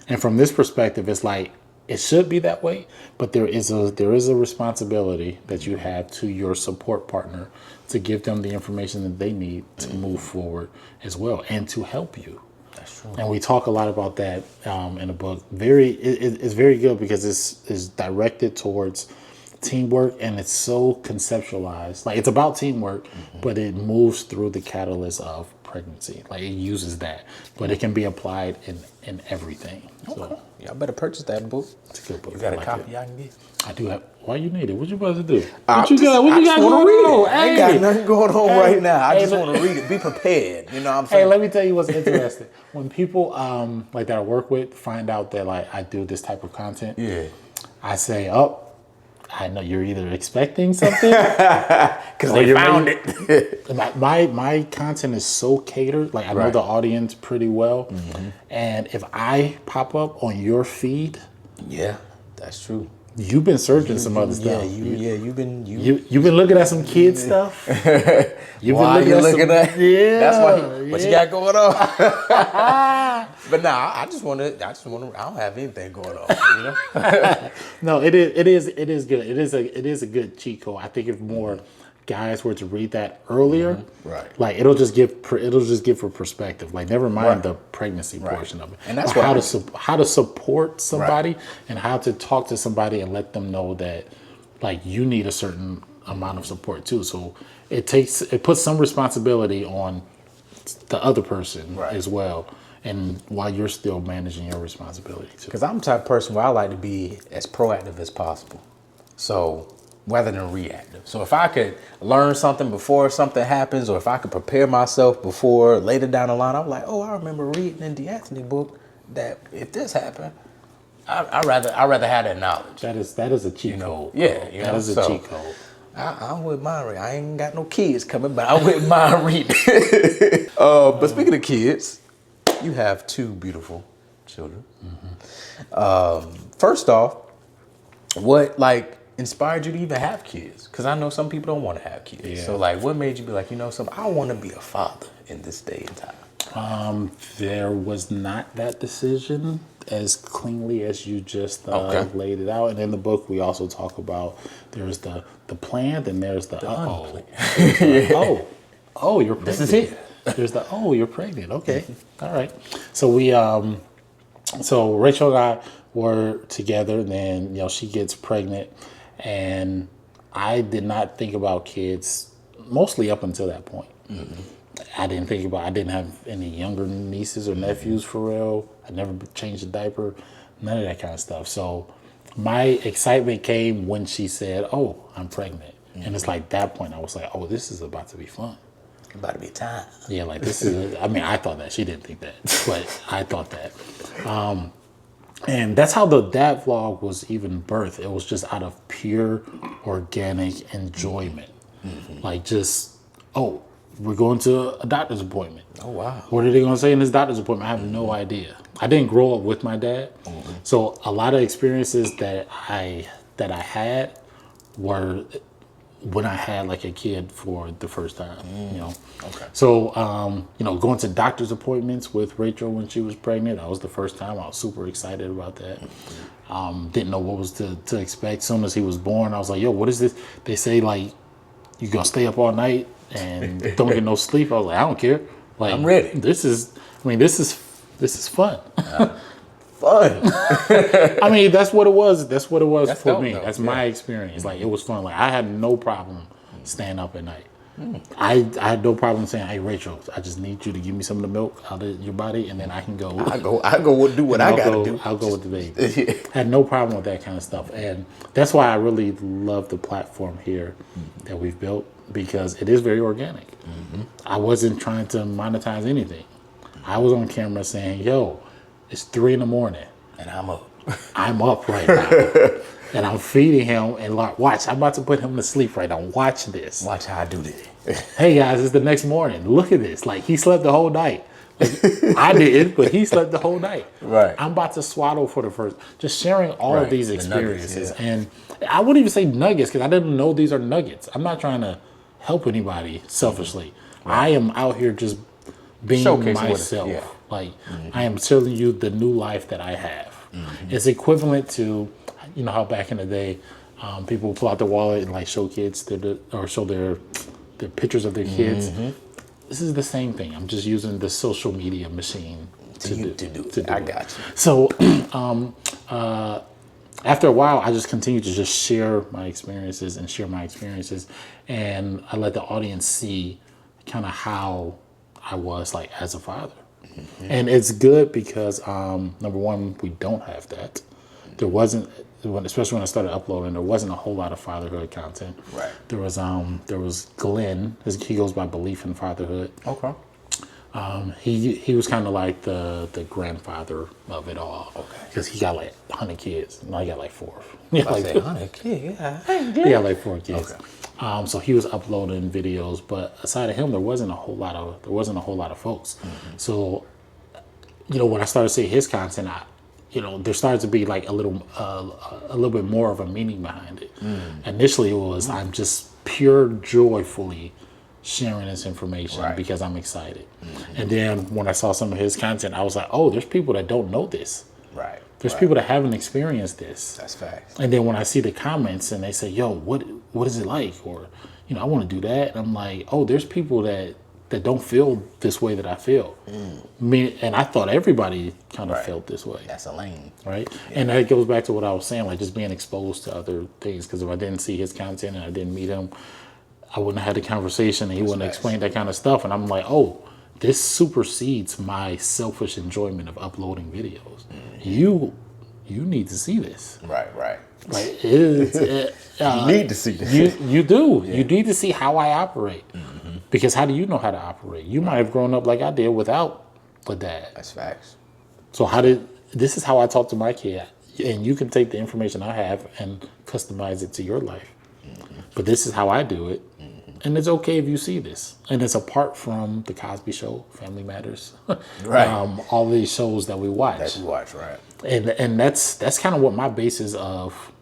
And from this perspective, it's like, it should be that way, but there is a responsibility that you have to your support partner to give them the information that they need to move forward as well, and to help you. That's true. And we talk a lot about that in the book. It's very good because it's directed towards teamwork, and it's so conceptualized. Like, it's about teamwork, but it moves through the catalyst of pregnancy. Like, it uses that, but it can be applied in everything. Okay. So, Y'all better purchase that book. it's a good book. You got I a like copy it. I can get? I do have. Why you need it? What you about to do? I What you got just going wanna read it. on? I ain't got nothing going on Hey. right now. I Hey, just look- want to read it. Be prepared. You know what I'm Hey, saying? let me tell you what's interesting. When people like that I work with find out that like I do this type of content, Yeah. I say, "Oh, I know you're either expecting something Because they found it. My content is so catered. Like, I know Right. the audience pretty well, and if I pop up on your feed, Yeah, that's true. you've been searching some other Yeah, stuff. you've been You've been looking at some kid stuff. You've Why been you looking at? Yeah, That's what you yeah. got going on. But nah, I just want to. I don't have anything going on. You know. No, it is good. It is a good cheat code. I think if more guys were to read that earlier, Right. like it'll just give for perspective. Like, never mind the pregnancy portion of it, And that's But what how to support somebody and how to talk to somebody and let them know that like you need a certain amount of support too. So it puts some responsibility on the other person as well. And while you're still managing your responsibility too. Because I'm the type of person where I like to be as proactive as possible. So rather than reactive. So if I could learn something before something happens, or if I could prepare myself before later down the line, I'm like, oh, I remember reading in DeAnthony book that if this happened, I'd rather have that knowledge. That is a cheat code. Yeah, That is a cheat code. I wouldn't mind reading. I ain't got no kids coming, but I wouldn't mind reading. But speaking of kids, you have two beautiful children. First off, what inspired you to even have kids? Because I know some people don't want to have kids. Yeah. So what made you be like, I want to be a father in this day and time? There was not that decision as cleanly as you just Okay. laid it out. And in the book, we also talk about there's the planned and there's the oh, you're pregnant. This is it. There's the you're pregnant. Okay, all right. So we so Rachel and I were together, and then she gets pregnant, and I did not think about kids mostly up until that point. I didn't have any younger nieces or nephews for real. I never changed a diaper, none of that kind of stuff. So my excitement came when she said, "Oh, I'm pregnant," and it's like that point I was like, "Oh, this is about to be fun." About to be time. Yeah, like this is. I mean, I thought that she didn't think that, but I thought that. And that's how that vlog was even birthed. It was just out of pure organic enjoyment. Like just, we're going to a doctor's appointment. Oh, wow. What are they going to say in this doctor's appointment? I have no idea. I didn't grow up with my dad. So a lot of experiences that I had were when I had like a kid for the first time, Okay. So, going to doctor's appointments with Rachel when she was pregnant, that was the first time. I was super excited about that. Didn't know what was to expect. Soon as he was born, I was like, yo, what is this? They say like, you gonna stay up all night and don't get no sleep. I was like, I don't care. Like, I'm ready. This is fun. Fun. I mean, that's what it was. That's what it was That's for dope, me. though. That's my experience. Like, it was fun. Like, I had no problem staying up at night. I had no problem saying, "Hey, Rachel, I just need you to give me some of the milk out of your body, and then I can go. I go do what I gotta do. I'll go with the baby." Had no problem with that kind of stuff, and that's why I really love the platform here that we've built, because it is very organic. I wasn't trying to monetize anything. I was on camera saying, "Yo, it's 3 a.m. And I'm up. I'm up right now." And I'm feeding him and like, watch, I'm about to put him to sleep right now. Watch this. Watch how I do this. Hey guys, it's the next morning. Look at this. Like he slept the whole night. Like, I didn't, but he slept the whole night. Right. I'm about to swaddle for the first. Just sharing all of these experiences. Nuggets, and I wouldn't even say nuggets because I didn't know these are nuggets. I'm not trying to help anybody selfishly. Right. I am out here just being myself. Like I am telling you the new life that I have. It's equivalent to, you know how back in the day, people pull out their wallet and like show kids or show their pictures of their kids. This is the same thing. I'm just using the social media machine to do it. I got you. So after a while, I just continued to just share my experiences, and I let the audience see kind of how I was like as a father. And it's good because number one, we don't have that. There wasn't, especially when I started uploading, there wasn't a whole lot of fatherhood content. Right. There was Glenn. He goes by Belief in Fatherhood. Okay. He was kind of like the grandfather of it all. Okay. Because he got like 100 kids. No, he got like 4. Yeah, like 100 kids. Yeah. He got like 4 kids. Okay. So he was uploading videos, but aside of him, there wasn't a whole lot of folks. So, you know, when I started seeing his content, there started to be like a little bit more of a meaning behind it. Initially, it was I'm just pure joyfully sharing this information because I'm excited. And then when I saw some of his content, I was like, oh, there's people that don't know this. Right. There's people that haven't experienced this. That's facts. And then when I see the comments and they say, yo, what is it like? Or, you know, I want to do that. And I'm like, oh, there's people that don't feel this way that I feel. And I thought everybody kind of felt this way. That's a lane. Right? Yeah. And that goes back to what I was saying, like just being exposed to other things. Because if I didn't see his content and I didn't meet him, I wouldn't have had the conversation and he wouldn't explain that kind of stuff. And I'm like, oh, this supersedes my selfish enjoyment of uploading videos. You need to see this. Right. Like you need to see this. You do. Yeah. You need to see how I operate. Because how do you know how to operate? You might have grown up like I did without a dad. That's facts. So this is how I talk to my kid. And you can take the information I have and customize it to your life. But this is how I do it. And it's okay if you see this. And it's apart from The Cosby Show, Family Matters. All these shows that we watch. Right. And that's kind of what my basis of,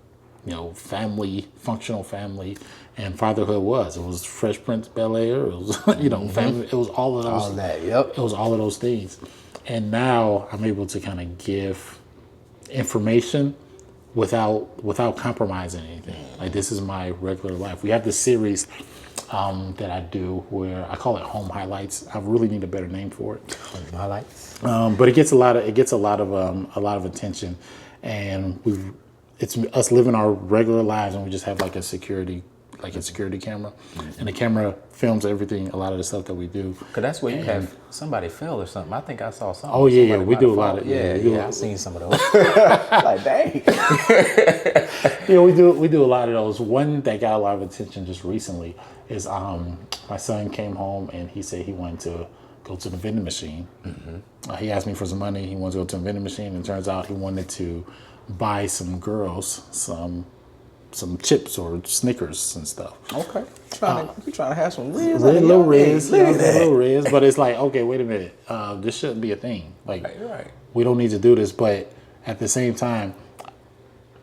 you know, functional family and fatherhood was. It was Fresh Prince Bel-Air. It was, you know, family. It was all of those. All that, yep. It was all of those things. And now I'm able to kind of give information without compromising anything. Like this is my regular life. We have this series that I do where I call it Home Highlights. I really need a better name for it. Home Highlights. But it gets a lot of attention, and it's us living our regular lives, and we just have like a security camera, and the camera films everything, a lot of the stuff that we do. Cause that's where you have somebody fell or something. I think I saw something. Oh yeah, we do a lot of I've seen some of those. Like dang. Yeah, we do a lot of those. One that got a lot of attention just recently is my son came home and he said he wanted to go to the vending machine. He asked me for some money. He wanted to go to a vending machine, and it turns out he wanted to buy some girls some chips or Snickers and stuff. Okay. You trying to have some Rizz? Little Rizz. But it's like, okay, wait a minute. This shouldn't be a thing. Like, we don't need to do this. But at the same time,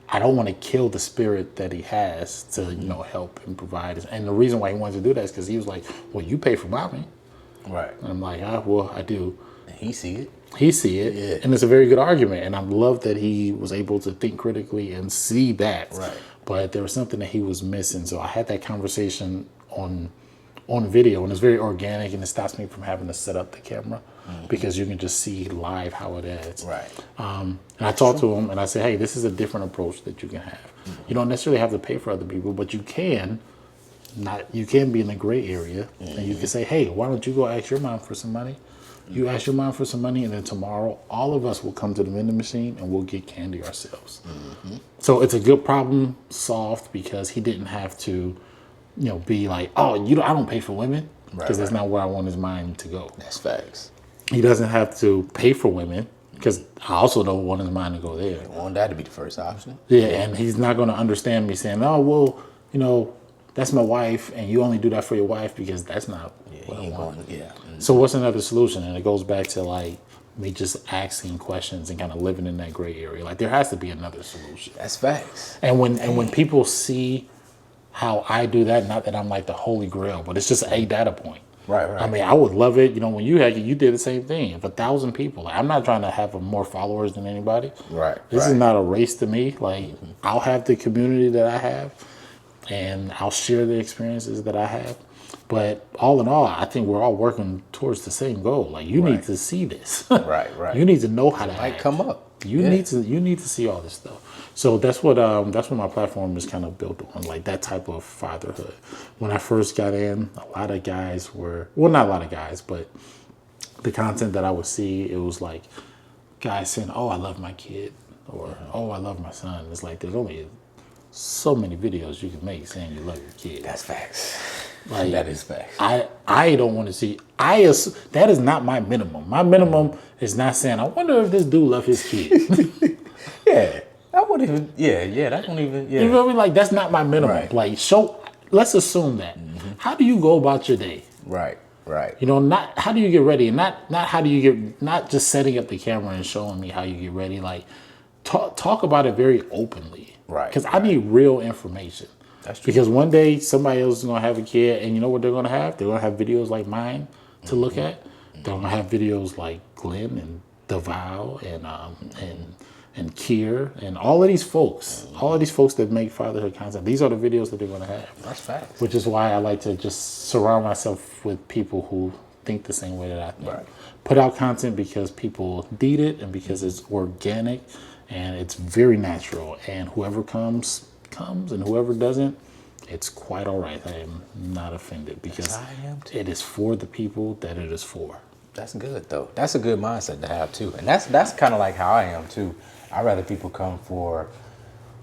I don't want to kill the spirit that he has to, you know, help and provide. And the reason why he wanted to do that is because he was like, well, you pay for mommy. Right. And I'm like, well, I do. And he see it. Yeah. And it's a very good argument. And I love that he was able to think critically and see that. Right. But there was something that he was missing. So I had that conversation on video, and it's very organic, and it stops me from having to set up the camera because you can just see live how it is. Right. And I talked to him, and I said, hey, this is a different approach that you can have. You don't necessarily have to pay for other people, but you can be in the gray area, and you can say, hey, why don't you go ask your mom for some money? You ask your mom for some money, and then tomorrow, all of us will come to the vending machine and we'll get candy ourselves. So it's a good problem solved because he didn't have to, you know, be like, oh, I don't pay for women, because that's not where I want his mind to go. That's facts. He doesn't have to pay for women because I also don't want his mind to go there. I want that to be the first option. Yeah, and he's not going to understand me saying, "Oh, well, you know, that's my wife, and you only do that for your wife," because that's not what I want. So what's another solution? And it goes back to like me just asking questions and kind of living in that gray area. Like there has to be another solution. That's facts. And when people see how I do that, not that I'm like the holy grail, but it's just a data point. Right. I mean, I would love it. You know, when you had it, you did the same thing. If 1,000 people, like, I'm not trying to have more followers than anybody. Right. This is not a race to me. Like I'll have the community that I have, and I'll share the experiences that I have. But all in all, I think we're all working towards the same goal. Like you need to see this. Right. You need to know how to might act. come up. You need to see all this stuff. So that's what my platform is kind of built on, like that type of fatherhood. When I first got in, a lot of guys were, well, not a lot of guys, but the content that I would see, it was like guys saying, "Oh, I love my kid," or "Oh, I love my son." It's like there's only so many videos you can make saying you love your kid. That's facts. Like, that is facts. I don't want to see. That is not my minimum. My minimum is not saying, "I wonder if this dude love his kid." Yeah. That wouldn't even. Yeah. That don't even. Yeah. You feel me? Like that's not my minimum. Right. Like let's assume that. How do you go about your day? Right. You know, not how do you get ready, and not how do you get, not just setting up the camera and showing me how you get ready. Like talk about it very openly. Right. Because I need real information. That's true. Because one day somebody else is gonna have a kid, and you know what they're gonna have? They're gonna have videos like mine to look at. They're gonna have videos like Glenn and DeVal and Kier and all of these folks that make fatherhood content. These are the videos that they're gonna have. That's facts. Which is why I like to just surround myself with people who think the same way that I think. Right. Put out content because people need it and because it's organic and it's very natural. And whoever comes, and whoever doesn't, it's quite all right. I am not offended because I am too. it is for the people that it is for. That's good though. That's a good mindset to have too. And that's kind of like how I am too. I'd rather people come for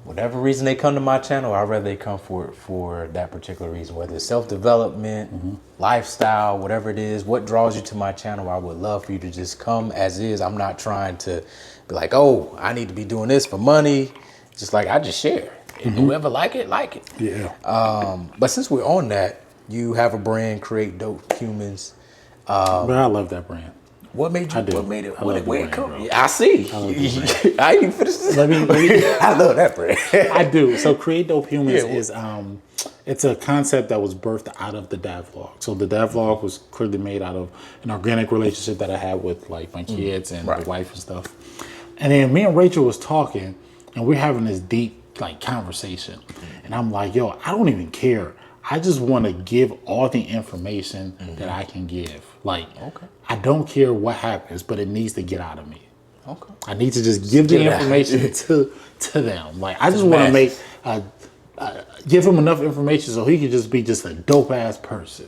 whatever reason they come to my channel. I'd rather they come for that particular reason, whether it's self-development, lifestyle, whatever it is, what draws you to my channel. I would love for you to just come as is. I'm not trying to be like, oh, I need to be doing this for money. Just like I just share. And whoever like it. Yeah. But since we're on that, you have a brand, Create Dope Humans. But I love that brand. What made you? I do. What made it? I love the Where it brand, come? bro. I see. I ain't even finished this. Let me I love that brand. I do. So Create Dope Humans Yeah, is it's a concept that was birthed out of the dad vlog. So the dad vlog was clearly made out of an organic relationship that I had with like my kids and the wife and stuff. And then me and Rachel was talking, and we're having this deep like conversation. And I'm like, yo, I don't even care. I just want to give all the information that I can give. Like, I don't care what happens, but it needs to get out of me. Okay. I need to just give the information to them. Like, I just want to make give him enough information so he can just be just a dope ass person.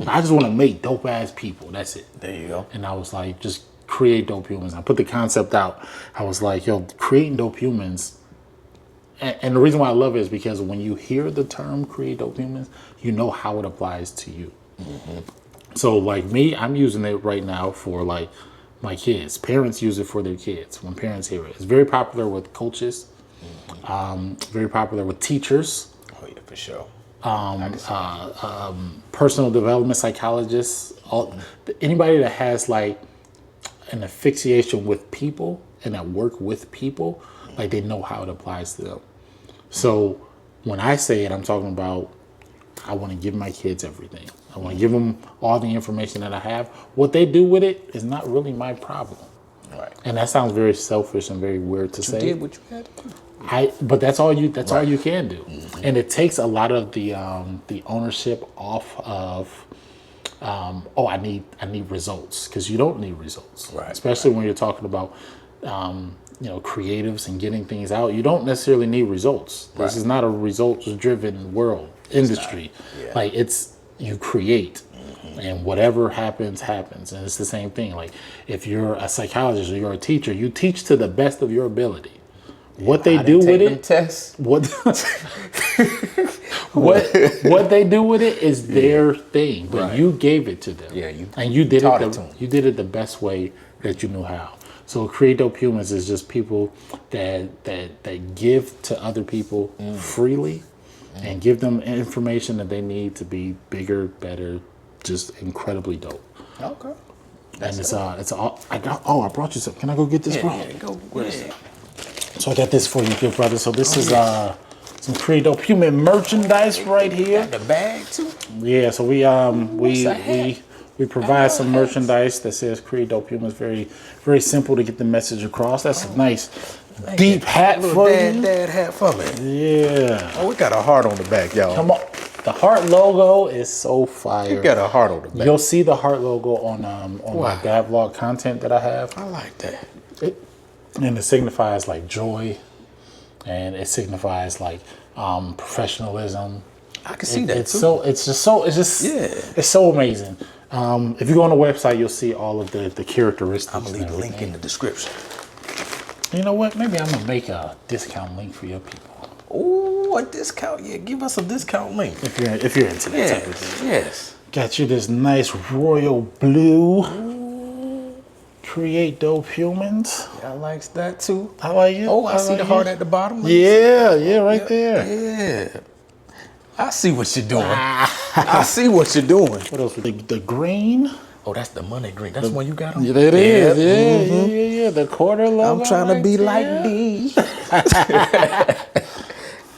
I just want to make dope ass people. That's it. There you go. And I was like, just create dope humans. I put the concept out. I was like, yo, creating dope humans. And the reason why I love it is because when you hear the term create dope humans, you know how it applies to you. So like me, I'm using it right now for like my kids. Parents use it for their kids when parents hear it. It's very popular with coaches, very popular with teachers. Oh yeah, for sure. Personal development psychologists, anybody that has like an asphyxiation with people and that work with people, like they know how it applies to them. So when I say it, I'm talking about I want to give my kids everything. I want to give them all the information that I have. What they do with it is not really my problem. Right. And that sounds very selfish and very weird to say. You did what you had to do. But that's all you can do. And it takes a lot of the ownership off of I need results, because you don't need results. Right. Especially when you're talking about creatives and getting things out. You don't necessarily need results. This is not a results driven industry. Yeah. Like you create. And whatever happens. And it's the same thing. Like if you're a psychologist or you're a teacher, you teach to the best of your ability. What they do with it, what they do with it is their thing, but you gave it to them. Yeah, you did taught it. You did it the best way that you knew how. So Create Dope Humans is just people that give to other people freely and give them information that they need to be bigger, better, just incredibly dope. Okay. And it's all I brought you some. Can I go get this, bro? Yeah, go. Yeah. So I got this for you, good brother. So this is some Create Dope Human merchandise right here. Got the bag too. Yeah, so we provide some merchandise that says Create Dope Humans. Very, very simple to get the message across. That's a nice deep hat for you. Dad hat for me. Yeah. Oh, we got a heart on the back, y'all. Come on. The heart logo is so fire. You got a heart on the back. You'll see the heart logo on my dad vlog content that I have. I like that. And it signifies like joy, and it signifies like professionalism. I can see that It's too. it's so amazing. If you go on the website, you'll see all of the characteristics. I'm gonna leave the link in the description. You know what? Maybe I'm gonna make a discount link for your people. Ooh, a discount. Yeah, give us a discount link. If you're into that type of thing. Yes. Got you this nice royal blue. Create Dope Humans. I likes that too. I like it. Oh, I see like the heart it. at the bottom. Yeah, right there. Yeah. I see what you're doing. I see what you're doing. What else? The green. Oh, that's the money green. That's the one you got on? Yeah, it is. Yeah. The quarter logo. I'm trying to be there. like D.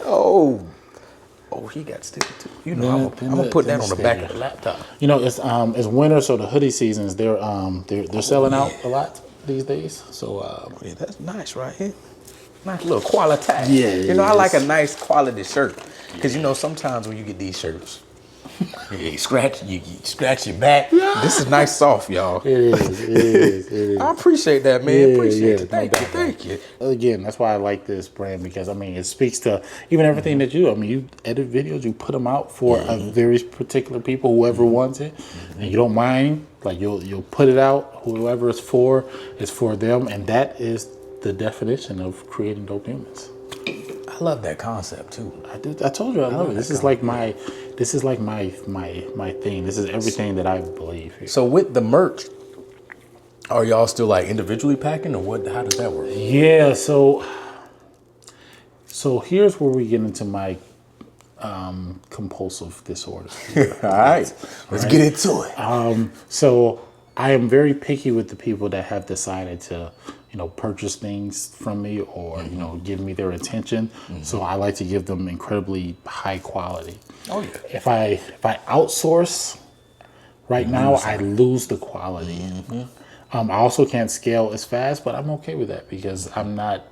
Oh, he got sticker too. You know, I'm gonna put that on the back of the laptop. You know, it's winter, so the hoodie seasons they're selling out a lot these days. So yeah, that's nice right here. Nice little quality. Yeah, you know, I like a nice quality shirt because you know sometimes when you get these shirts, you scratch your back. This is nice soft, y'all. it is. I appreciate that, man. Yeah, Appreciate yeah, it. Thank you. Again, that's why I like this brand because I mean it speaks to even everything that you. I mean, you edit videos, you put them out for a very particular people, whoever wants it, and you don't mind. Like you'll put it out. Whoever it's for them, and that is the definition of creating dope humans. I love that concept too. I told you I love it. This is like my thing. This is everything that I believe here. So with the merch, are y'all still like individually packing or what? How does that work? Yeah, so here's where we get into my compulsive disorder. All right, let's get into it. So I am very picky with the people that have decided to, purchase things from me or, give me their attention. So I like to give them incredibly high quality. Oh yeah. If I outsource right now, I lose the quality. I also can't scale as fast, but I'm okay with that because I'm not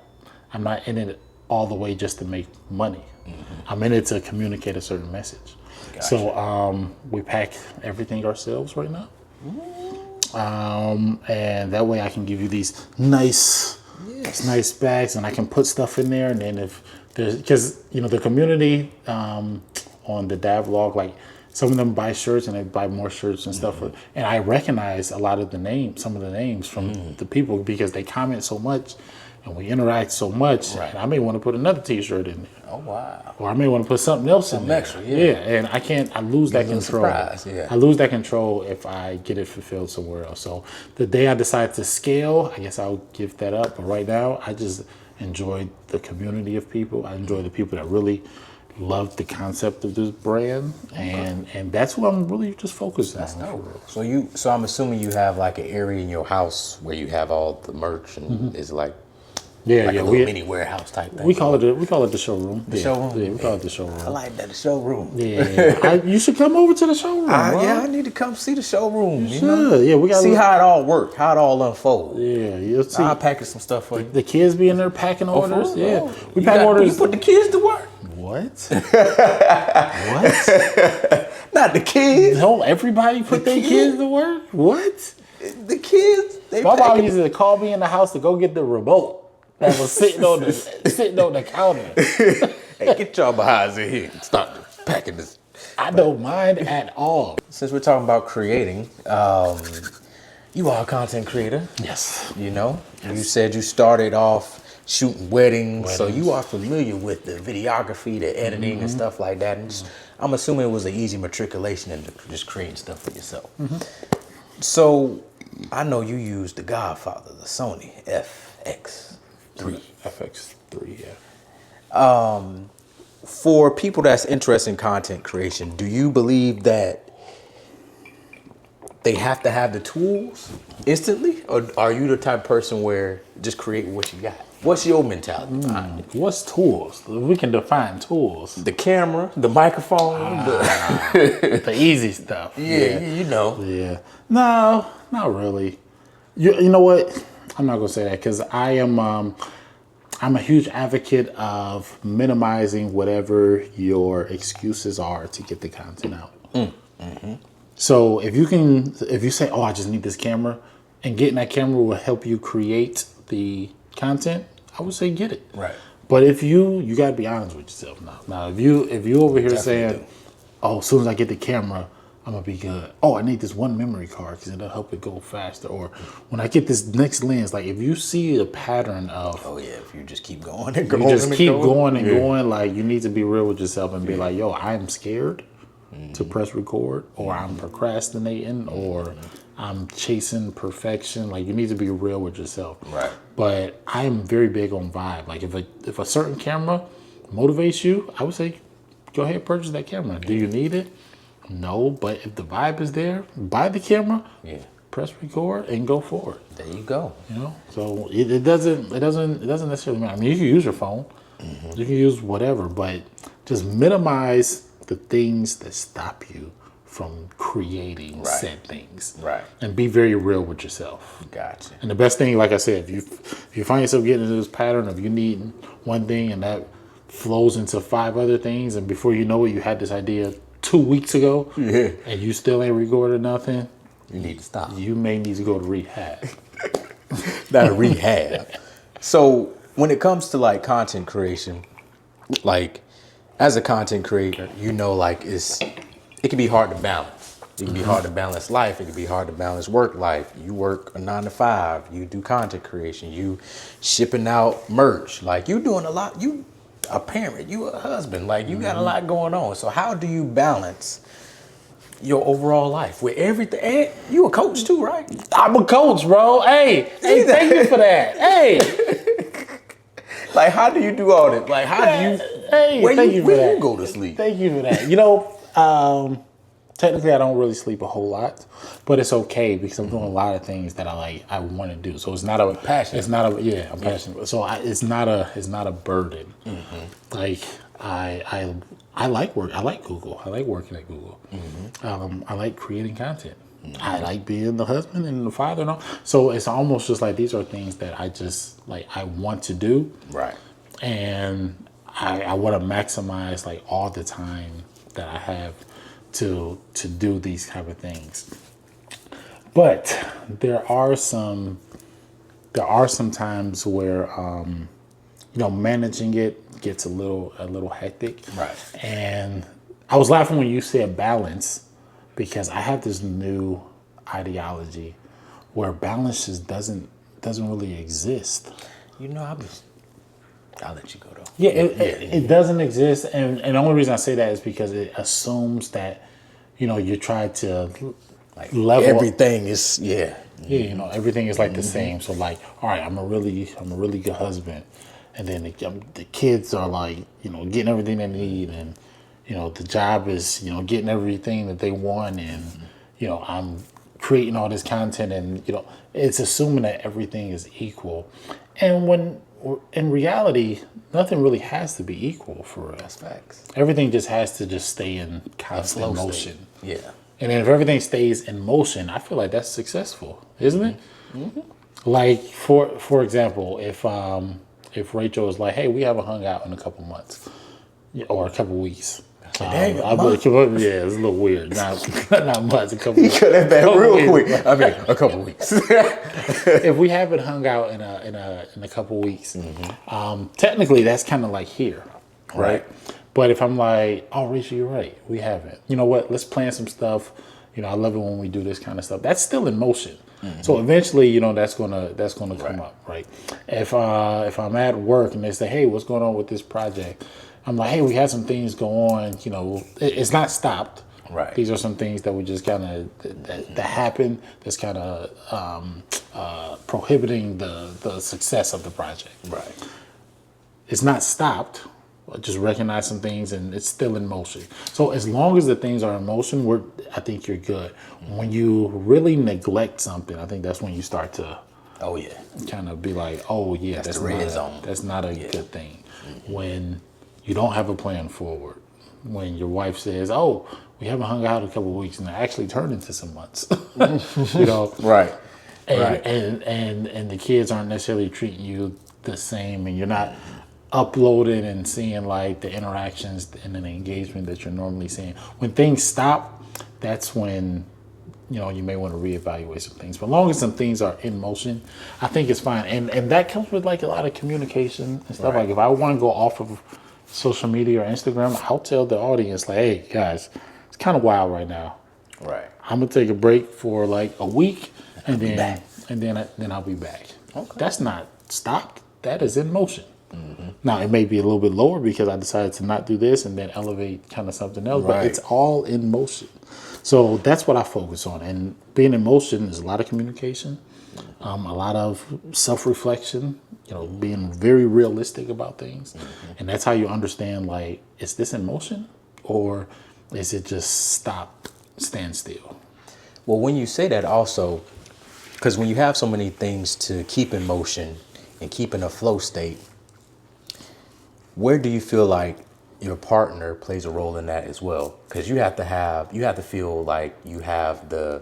in it all the way just to make money. I'm in it to communicate a certain message. Gotcha. So we pack everything ourselves right now. And that way I can give you these nice bags and I can put stuff in there. And then if there's, because, the community on the dad vlog, like some of them buy shirts and they buy more shirts and stuff. And I recognize a lot of some of the names from the people because they comment so much and we interact so much. Right. And I may want to put another t-shirt in there. Oh, wow. Or I may want to put something else in there. Extra, yeah. And I lose that control. Surprise, yeah. I lose that control if I get it fulfilled somewhere else. So the day I decide to scale, I guess I'll give that up. But right now, I just enjoy the community of people. I enjoy the people that really love the concept of this brand. And that's what I'm really just focused on. That's dope. So I'm assuming you have like an area in your house where you have all the merch and it's like a little mini warehouse type thing. We call it the showroom. The showroom? Yeah, we call it the showroom. I like that, the showroom. Yeah. You should come over to the showroom, bro. Yeah, I need to come see the showroom. You should. Yeah, we got see how it all works, how it all unfolds. Yeah, you'll see. I'll package some stuff for you. The kids be in there packing orders. Yeah. We pack orders. You put the kids to work. What? What? Not the kids. Don't everybody put their kids to work? What? The kids. My mom used to call me in the house to go get the remote that was sitting on the counter. Hey, get y'all behinds in here and start packing this. I don't mind at all. Since we're talking about creating, you are a content creator. Yes. You said you started off shooting weddings, so you are familiar with the videography, the editing, and stuff like that. And I'm assuming it was an easy matriculation into just creating stuff for yourself. So I know you use the Godfather, the Sony FX3. FX3, yeah. For people that's interested in content creation, do you believe that they have to have the tools instantly, or are you the type of person where just create what you got? What's your mentality behind it? What's tools? We can define tools. The camera, the microphone, The easy stuff. yeah, you know. Yeah. No, not really. You know what? I'm not gonna say that because I'm a huge advocate of minimizing whatever your excuses are to get the content out. So if you say, oh, I just need this camera, and getting that camera will help you create the content, I would say get it. Right. But if you gotta be honest with yourself now. Now if you over here saying, oh, as soon as I get the camera, I'm gonna be good. Oh, I need this one memory card because it'll help it go faster. Or when I get this next lens, like if you see a pattern of, Oh yeah, if you just keep going and going, you just keep going and going, like you need to be real with yourself and be like, yo, I'm scared to press record, or I'm procrastinating, or I'm chasing perfection. Like you need to be real with yourself. Right. But I am very big on vibe. Like if a certain camera motivates you, I would say go ahead and purchase that camera. Do you need it? No, but if the vibe is there, buy the camera, press record, and go forward. There you go. You know, so it doesn't necessarily matter. I mean, you can use your phone, you can use whatever, but just minimize the things that stop you from creating said things. Right. And be very real with yourself. Gotcha. And the best thing, like I said, if you find yourself getting into this pattern of you needing one thing and that flows into 5 other things, and before you know it, you had this idea 2 weeks ago, and you still ain't recorded nothing, You need to stop. you may need to go to rehab. Not a rehab. So when it comes to like content creation, like as a content creator, you know, like it can be hard to balance. It can be hard to balance life. It can be hard to balance work life. You work a 9 to 5. You do content creation. You shipping out merch. Like you doing a lot. You a parent. You a husband. Like you got a lot going on. So how do you balance your overall life with everything? And you a coach too, right? I'm a coach, bro. Hey, thank you for that. Hey, Like how do you do all this? Like how do you? thank you for where that. you go to sleep? Thank you for that. You know, technically I don't really sleep a whole lot, but it's okay because I'm doing a lot of things that I want to do. So it's not a Passion. It's not a I'm passionate. So it's not a burden. Like I like work. I like Google. I like working at Google. I like creating content. I like being the husband and the father and all. So it's almost just like these are things that I just like I want to do. Right. And I want to maximize like all the time that I have to do these type of things. But there are some times where managing it gets a little hectic. Right. And I was laughing when you said balance, because I have this new ideology where balance just doesn't really exist. You know, I'll let you go though. Yeah, it doesn't exist, and the only reason I say that is because it assumes that you try to like level Everything is everything is like the same. So like, all right, I'm a really good husband, and then the kids are like getting everything they need, and the job is getting everything that they want, and I'm creating all this content, and it's assuming that everything is equal, and when in reality nothing really has to be equal for us. That's facts. Everything just has to just stay in constant motion. Yeah. And then if everything stays in motion, I feel like that's successful, isn't it? Like for example, if Rachel is like, hey, we haven't hung out in a couple months or a couple weeks. Dang, yeah, it's a little weird. Not much. A couple. He cut that back real quick. I mean, a couple weeks. If we haven't hung out in a couple weeks, technically that's kind of like here, right? But if I'm like, oh, Rachel, you're right, we haven't. You know what? Let's plan some stuff. I love it when we do this kind of stuff. That's still in motion. So eventually, that's gonna come up, right? If I'm at work and they say, hey, what's going on with this project? I'm like, hey, we had some things go on. It's not stopped. Right. These are some things that we just kind of that happen. That's kind of prohibiting the success of the project. Right. It's not stopped. Just recognize some things, and it's still in motion. So as long as the things are in motion, I think you're good. When you really neglect something, I think that's when you start to. Oh yeah. Kind of be like, oh yeah, that's the red zone. That's not a good thing. When you don't have a plan forward, when your wife says, oh, we haven't hung out a couple of weeks, and it actually turned into some months, you know, Right. And the kids aren't necessarily treating you the same, and you're not uploading and seeing like the interactions and the engagement that you're normally seeing. When things stop, that's when you may want to reevaluate some things. But as long as some things are in motion, I think it's fine. And that comes with like a lot of communication and stuff. Like if I want to go off of social media or Instagram, I'll tell the audience like, hey guys, it's kind of wild right now. Right. I'm gonna take a break for like a week, and then I'll be back. Okay. That's not stopped. That is in motion. Now it may be a little bit lower because I decided to not do this and then elevate kind of something else, but it's all in motion. So that's what I focus on. And being in motion is a lot of communication, a lot of self-reflection, being very realistic about things. And that's how you understand, like, is this in motion or is it just stand still? Well, when you say that also, because when you have so many things to keep in motion and keep in a flow state, where do you feel like your partner plays a role in that as well? Because you have to feel like you have the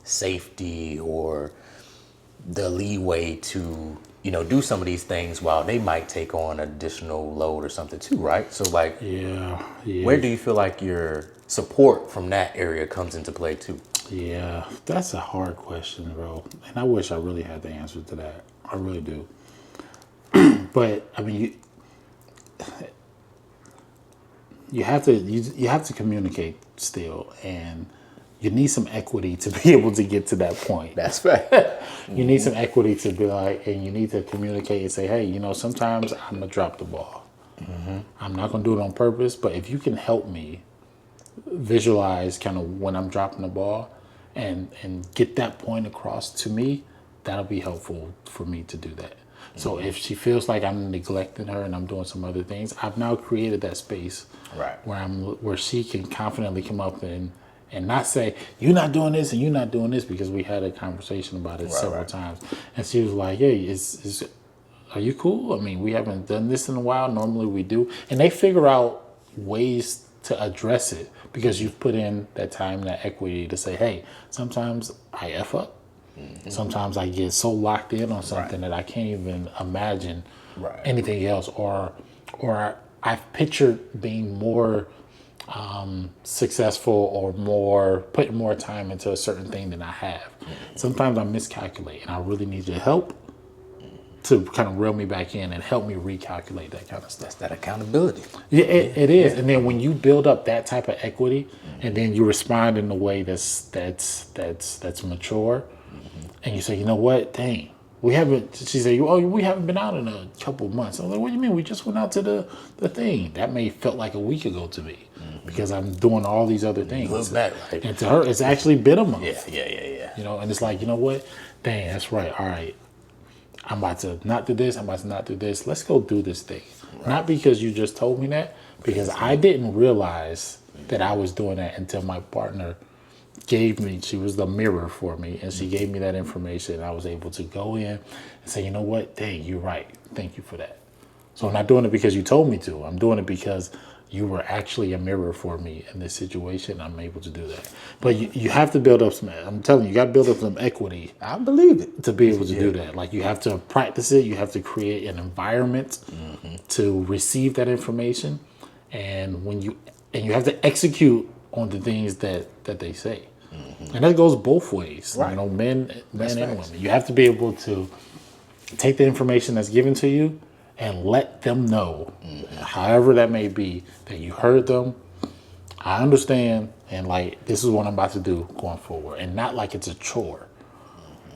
safety or the leeway to, do some of these things while they might take on additional load or something too, right? So like, where do you feel like your support from that area comes into play too? Yeah, that's a hard question, bro. And I wish I really had the answer to that. I really do. But I mean, you have to communicate still, and you need some equity to be able to get to that point. That's right. You need some equity to be like, and you need to communicate and say, hey, sometimes I'm gonna drop the ball. I'm not gonna do it on purpose, but if you can help me visualize kind of when I'm dropping the ball and get that point across to me, that'll be helpful for me to do that. So if she feels like I'm neglecting her and I'm doing some other things, I've now created that space where she can confidently come up and not say, you're not doing this and you're not doing this, because we had a conversation about it several times. And she was like, hey, are you cool? I mean, we haven't done this in a while. Normally we do. And they figure out ways to address it because you've put in that time, that equity to say, hey, sometimes I F up. Sometimes I get so locked in on something that I can't even imagine anything else, or I've pictured being more successful or putting more time into a certain thing than I have. Sometimes I miscalculate, and I really need your help to kind of reel me back in and help me recalculate that kind of stuff. That's that accountability. Yeah, it is. And then when you build up that type of equity, and then you respond in a way that's mature, and you say, you know what, dang, we haven't. She said, oh, we haven't been out in a couple of months. I was like, what do you mean? We just went out to the thing. That may felt like a week ago to me because I'm doing all these other things. Look back, and to her, it's actually been a month. Yeah. And it's like, you know what, dang, that's right. All right. I'm about to not do this. I'm about to not do this. Let's go do this thing. Not because you just told me that, because I didn't realize that I was doing that until my partner she was the mirror for me, and she gave me that information. And I was able to go in and say, you know what, dang, you're right. Thank you for that. So I'm not doing it because you told me to. I'm doing it because you were actually a mirror for me in this situation. I'm able to do that. But you have to build up I'm telling you, you got to build up some equity. I believe it. To be able to do that. Like, you have to practice it. You have to create an environment to receive that information. And you have to execute on the things that they say. And that goes both ways. Men and women. You have to be able to take the information that's given to you and let them know, however that may be, that you heard them. I understand, and like, this is what I'm about to do going forward, and not like it's a chore.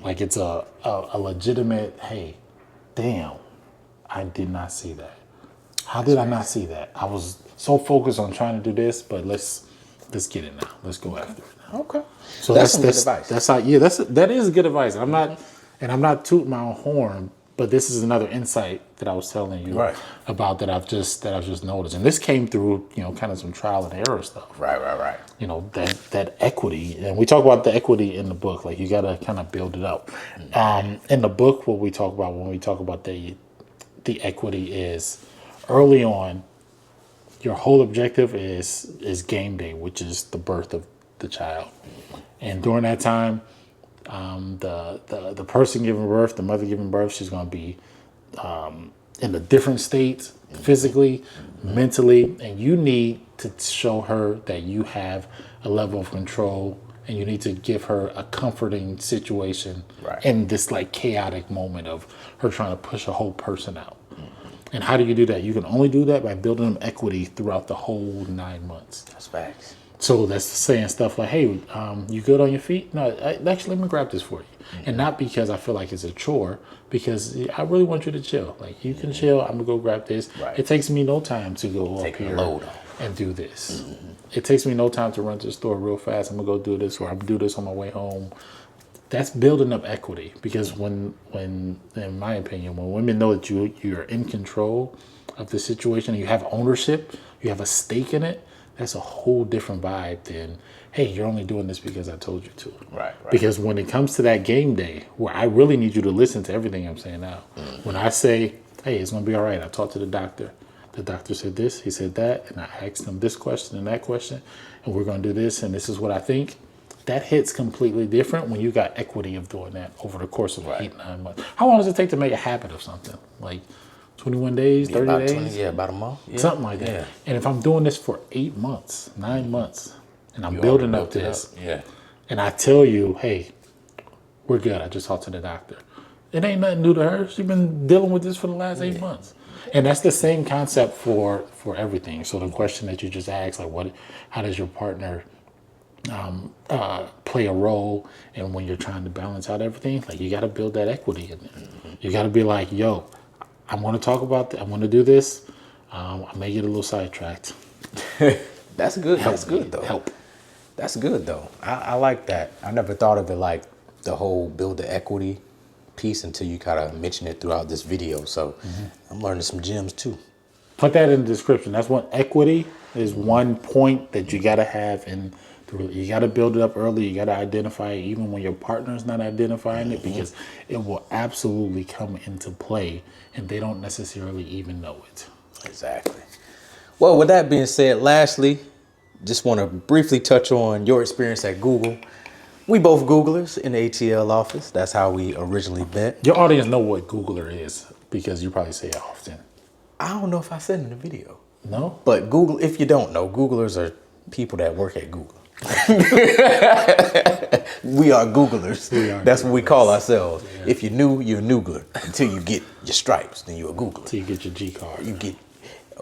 Like it's a legitimate, hey, damn, I did not see that. How did I not see that? I was so focused on trying to do this, but let's let's get it now. Let's go after it now. Okay. So that's some good advice. That's how. Yeah, that is good advice. I'm not tooting my own horn, but this is another insight that I was telling you about that I've just noticed, and this came through kind of some trial and error stuff. Right. That equity, and we talk about the equity in the book. Like you got to kind of build it up. In the book, what we talk about when we talk about the equity is early on. Your whole objective is game day, which is the birth of the child, and during that time, the person giving birth, the mother giving birth, she's going to be in a different state, physically, mentally, and you need to show her that you have a level of control, and you need to give her a comforting situation in this like chaotic moment of her trying to push a whole person out. And how do you do that? You can only do that by building them equity throughout the whole 9 months. That's facts. So that's saying stuff like, hey, you good on your feet? No, actually, let me grab this for you. And not because I feel like it's a chore, because I really want you to chill. Like, you can chill. I'm going to go grab this. Right. It takes me no time to go up here and do this. It takes me no time to run to the store real fast. I'm going to go do this, or I'm going to do this on my way home. That's building up equity, because when in my opinion, when women know that you're in control of the situation, you have ownership, you have a stake in it, that's a whole different vibe than, hey, you're only doing this because I told you to. Right. Because when it comes to that game day, where I really need you to listen to everything I'm saying now, when I say, hey, it's going to be all right, I talked to the doctor said this, he said that, and I asked him this question and that question, and we're going to do this, and this is what I think. That hits completely different when you got equity of doing that over the course of 8-9 months. How long does it take to make a habit of something? Like 21 days, 30 days? About a month. Yeah. Something like that. Yeah. And if I'm doing this for 8 months, 9 months, and I'm building up this, and I tell you, hey, we're good. I just talked to the doctor. It ain't nothing new to her. She's been dealing with this for the last 8 months. And that's the same concept for everything. So the question that you just asked, like, how does your partner play a role, and when you're trying to balance out everything, like, you got to build that equity in there. You got to be like, yo, I'm going to talk about I'm going to do this. I may get a little sidetracked. That's good. That's good though. That's good though. I like that. I never thought of it like the whole build the equity piece until you kind of mention it throughout this video. So I'm learning some gems too. Put that in the description. That's one. Equity is one point that you got to have in. You got to build it up early. You got to identify it even when your partner's not identifying it, because it will absolutely come into play and they don't necessarily even know it. Exactly. Well, with that being said, lastly, just want to briefly touch on your experience at Google. We both Googlers in the ATL office. That's how we originally met. Your audience know what Googler is because you probably say it often. I don't know if I said it in the video. No? But Google, if you don't know, Googlers are people that work at Google. We are Googlers. That's what we call ourselves. Yeah. If you're new, you're a Noogler. Until you get your stripes, then you're a Googler. Until you get your G card.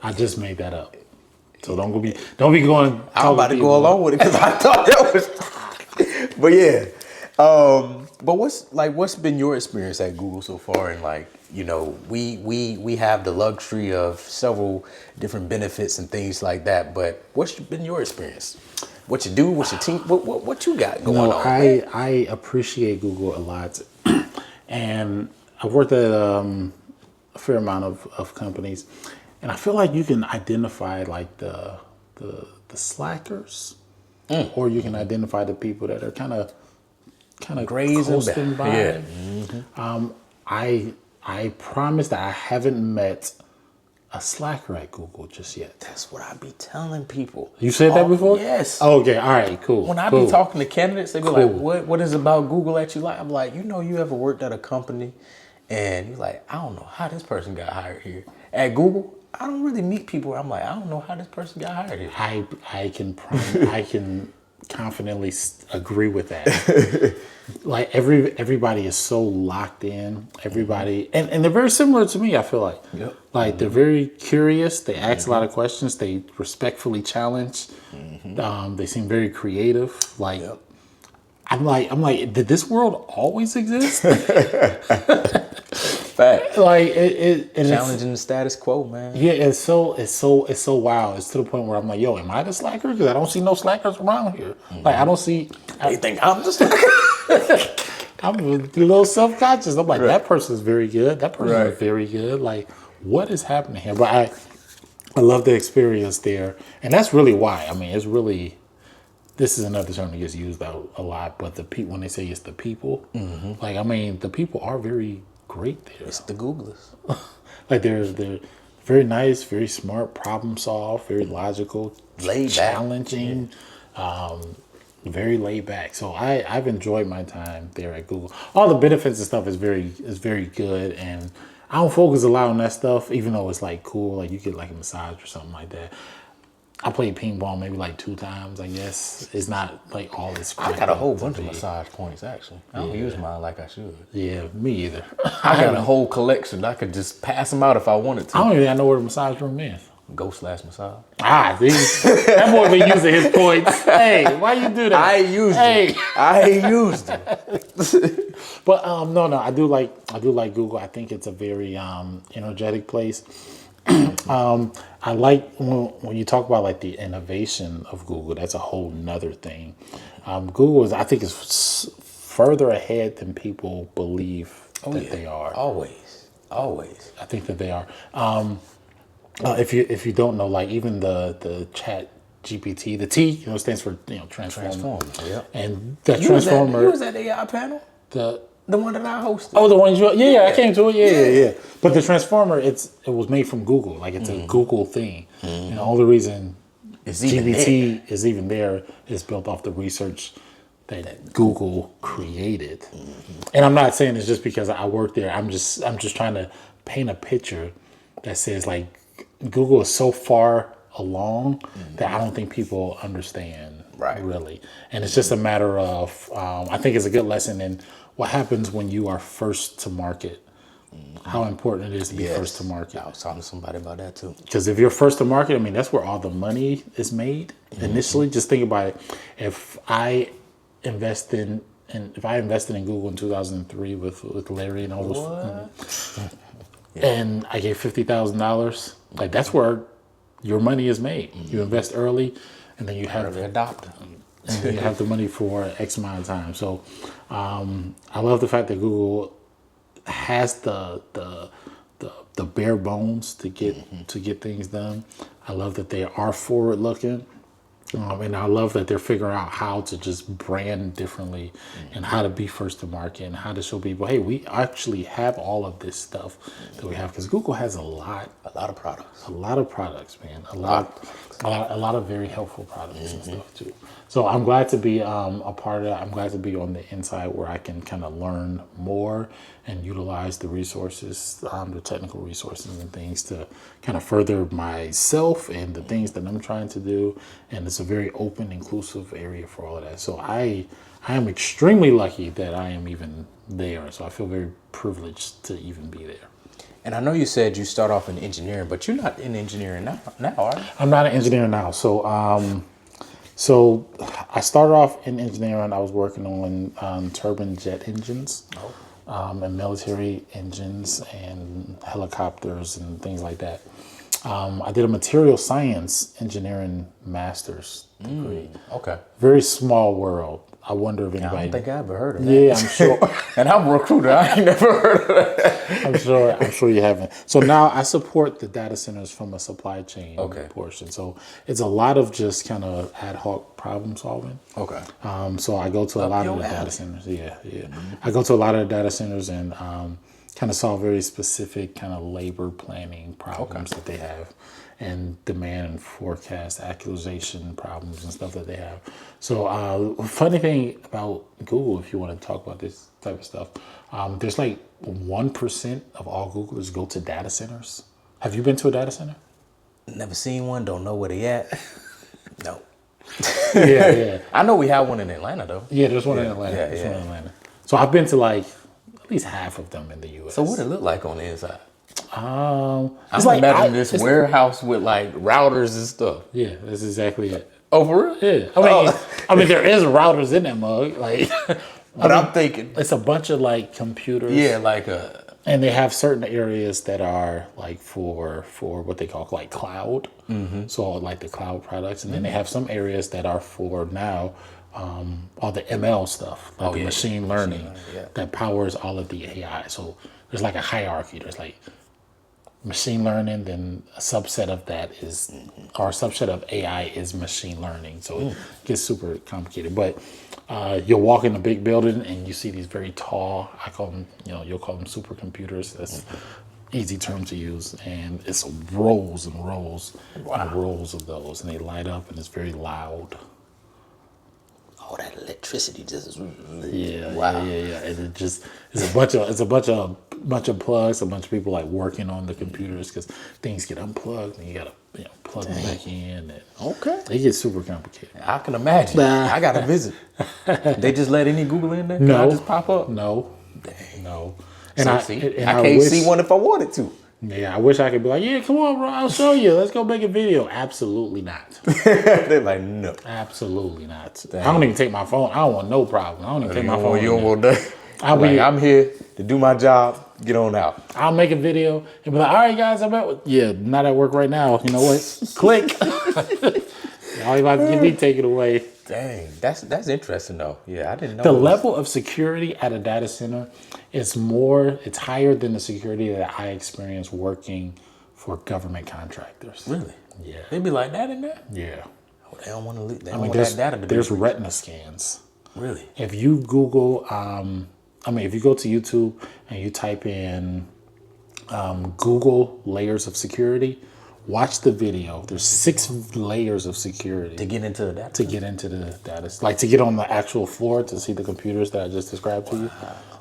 I just made that up. So don't be going. I'm about to go along with it because I thought that was. But yeah. But what's been your experience at Google so far? And we have the luxury of several different benefits and things like that. But what's been your experience? What you do? What's your team? What you got going on? I appreciate Google a lot, and I've worked at a fair amount of companies, and I feel like you can identify like the slackers, or you can identify the people that are kind of coasting by. Yeah. I promise that I haven't met a slacker at Google just yet. That's what I be telling people. You said that before? Yes. Oh, okay. All right. Cool. When I be talking to candidates, they be like, "What is about Google that you like?" I'm like, you ever worked at a company, and you're like, I don't know how this person got hired here at Google. I don't really meet people where I'm like, I don't know how this person got hired here. I can confidently agree with that. Like everybody is so locked in. Everybody and they're very similar to me. I feel like, like they're very curious. They ask a lot of questions. They respectfully challenge. They seem very creative. Like I'm like, did this world always exist? Fact. Like and Challenging the status quo, man. yeah, it's so wild. It's to the point where I'm like, yo, am I the slacker? Because I don't see no slackers around here. Like I don't see. They think I'm the slacker. I'm a little self-conscious. I'm like, that person's very good. That person Right. is very good. Like, what is happening here? But I love the experience there, and that's really why. I mean, it's really. This is another term that gets used out a lot, but when they say it's the people, like I mean, the people are very great there. It's the Googlers. Like they're very nice, very smart, problem solve, very logical, Laid back. challenging, very laid back. So I've enjoyed my time there at Google. All the benefits and stuff is very good, and I don't focus a lot on that stuff, even though it's like cool, like you get like a massage or something like that. I played ping pong maybe like 2 times, I guess. It's not like all this. I got a whole bunch of massage points, actually. I don't use mine like I should. Yeah, me either. I got a whole collection. I could just pass them out if I wanted to. I don't even know where the massage room is. Go/massage. Ah, see? That boy been using his points. Hey, why you do that? I used it. But no, I do like Google. I think it's a very energetic place. I like when you talk about like the innovation of Google. That's a whole nother thing. Google I think is further ahead than people believe they are. Always. I think that they are. If you don't know, like even the Chat GPT, the T, stands for transformer. Yeah. And that transformer. You was at the AI panel. The one that I hosted. Oh, the one I came to it. Yeah. But the transformer, it was made from Google. Like it's a Google thing. And the only reason GPT is even there is built off the research that Google created. And I'm not saying it's just because I work there. I'm just trying to paint a picture that says like Google is so far along that I don't think people understand really. And it's just a matter of I think it's a good lesson in what happens when you are first to market. How important it is to be first to market. I was talking to somebody about that too. Because if you're first to market, I mean, that's where all the money is made initially. Just think about it. If I invested in Google in 2003 with Larry and all those, and I gave $50,000, like that's where your money is made. You invest early, and then you have the adopter. And then you have the money for X amount of time. So I love the fact that Google has the bare bones to get things done. I love that they are forward looking. And I love that they're figuring out how to just brand differently and how to be first to market and how to show people, hey, we actually have all of this stuff that we have. Because Google has a lot of products. A lot of products, man. A lot of very helpful products and stuff too. So I'm glad to be a part of that. I'm glad to be on the inside where I can kind of learn more and utilize the resources, the technical resources and things to kind of further myself and the things that I'm trying to do. And it's a very open, inclusive area for all of that. So I am extremely lucky that I am even there. So I feel very privileged to even be there. And I know you said you start off in engineering, but you're not in engineering now, are you? I'm not an engineer now. So I started off in engineering. I was working on turbine jet engines. And military engines and helicopters and things like that. I did a material science engineering master's degree. Okay. Very small world. I wonder if anybody. I don't think I ever heard of that. Yeah, I'm sure. And I'm a recruiter. I ain't never heard of that. I'm sure you haven't. So now I support the data centers from a supply chain portion. So it's a lot of just kind of ad hoc problem solving. Okay. So I go to a lot of the data centers. Yeah. I go to a lot of the data centers and kind of solve very specific kind of labor planning problems that they have, and demand and forecast actualization problems and stuff that they have. So funny thing about Google, if you want to talk about this type of stuff, there's like 1% of all Googlers go to data centers. Have you been to a data center? Never seen one, don't know where they at. No. Yeah. I know we have one in Atlanta though. Yeah, there's one in Atlanta. There's one in Atlanta. So I've been to like at least half of them in the U.S. So what it look like on the inside? I'm like, imagine this warehouse with like routers and stuff. Yeah, that's exactly it. Oh, for real? Yeah. I mean, there is routers in that mug. Like, but I'm thinking it's a bunch of like computers. Yeah, like a And they have certain areas that are like for what they call like cloud. So like the cloud products. And then they have some areas that are for now all the ML stuff, like the machine learning that powers all of the AI. So there's like a hierarchy. There's like machine learning, then a subset of that is, or a subset of AI is machine learning. So it gets super complicated. But you'll walk in a big building and you see these very tall, I call them, you'll call them supercomputers. That's easy term to use. And it's rows and rows and rows of those. And they light up and it's very loud. Oh, that electricity just Yeah. And it just it's a bunch of plugs, a bunch of people like working on the computers because things get unplugged and you gotta plug them back in. And it gets super complicated. I can imagine. I gotta visit. They just let any Google in there? Can I just pop up? No. Dang. No. And I can't see one if I wanted to. Yeah, I wish I could be like, yeah, come on, bro, I'll show you. Let's go make a video. Absolutely not. They're like, no. Absolutely not. Dang. I don't even take my phone. I don't want no problem. I don't even take my phone. You don't want that. I'm here to do my job. Get on out. I'll make a video and be like, all right, guys, I'm not at work right now. You know what? Click. All you about to get me taken away. Dang, that's interesting though. Yeah, I didn't know. The level of security at a data center is it's higher than the security that I experience working for government contractors. Really? Yeah. They be like that in there? Yeah. Oh, they don't want to leave. That data to be there's retina scans. Really? If you Google, if you go to YouTube and you type in Google layers of security, watch the video. There's 6 layers of security to get into the data. Like to get on the actual floor to see the computers that I just described to you.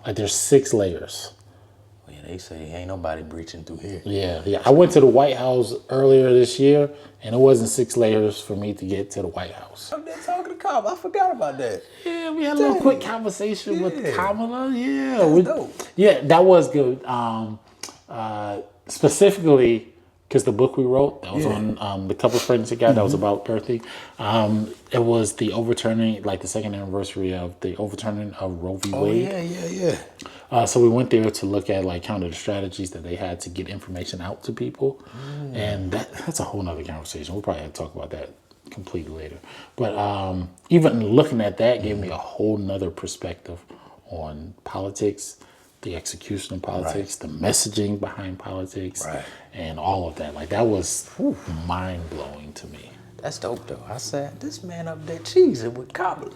Like there's 6 layers. Well, yeah, they say ain't nobody breaching through here. Yeah. I went to the White House earlier this year, and it wasn't 6 layers for me to get to the White House. I'm there talking to Kamala. I forgot about that. Yeah, we had a little quick conversation with Kamala. Yeah, that's dope. Yeah, that was good. Specifically, because the book we wrote that was on the Couple Friends Guy that was about birthing. It was the overturning, like the 2nd anniversary of the overturning of Roe v. Wade. Yeah. So we went there to look at like kind of the strategies that they had to get information out to people, and that's a whole nother conversation. We'll probably have to talk about that completely later. But even looking at that gave me a whole nother perspective on politics, the execution of politics, the messaging behind politics, and all of that. Like that was mind blowing to me. That's dope though. I said, this man up there cheesing with Kamala.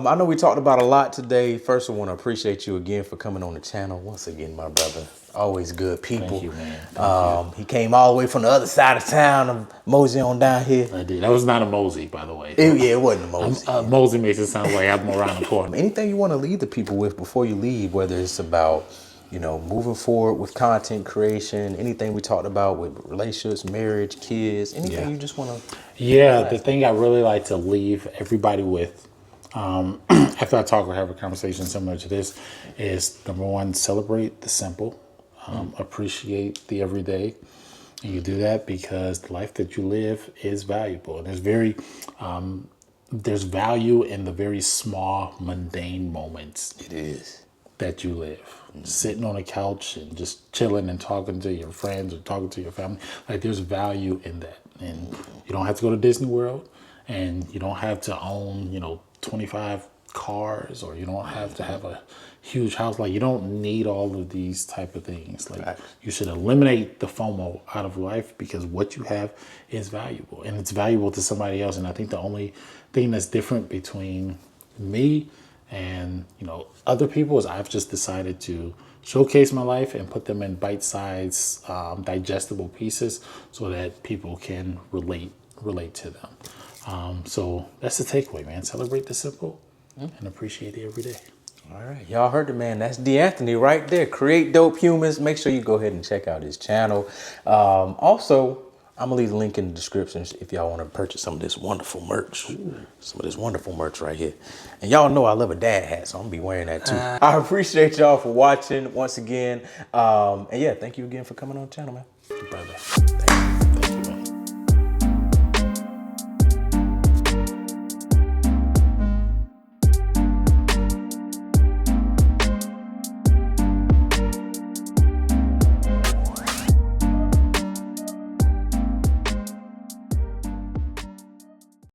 I know we talked about a lot today. First, I want to appreciate you again for coming on the channel. Once again, my brother. Always good people. Thank you, man. He came all the way from the other side of town and mosey on down here. I did. That was not a mosey, by the way. It wasn't a mosey. Mosey makes it sound like I'm around the corner. Anything you want to leave the people with before you leave, whether it's about moving forward with content creation, anything we talked about with relationships, marriage, kids, anything you just want to... Yeah, the thing I really like to leave everybody with, after I talk or have a conversation similar to this, is number 1, celebrate the simple, appreciate the everyday. And you do that because the life that you live is valuable. And there's value in the very small, mundane moments. It is. That you live. Sitting on a couch and just chilling and talking to your friends or talking to your family. Like there's value in that. And you don't have to go to Disney World, and you don't have to own, 25 cars, or you don't have to have a huge house. Like you don't need all of these type of things. Like you should eliminate the FOMO out of life because what you have is valuable, and it's valuable to somebody else. And I think the only thing that's different between me and other people is I've just decided to showcase my life and put them in bite-sized, digestible pieces so that people can relate to them. So that's the takeaway, man. Celebrate the simple and appreciate the everyday. All right, y'all heard the man. That's D'Anthony right there. Create Dope Humans. Make sure you go ahead and check out his channel. Also, I'm going to leave the link in the description if y'all want to purchase some of this wonderful merch. Some of this wonderful merch right here. And y'all know I love a dad hat, so I'm going to be wearing that too. I appreciate y'all for watching once again. And yeah, thank you again for coming on the channel, man. Brother.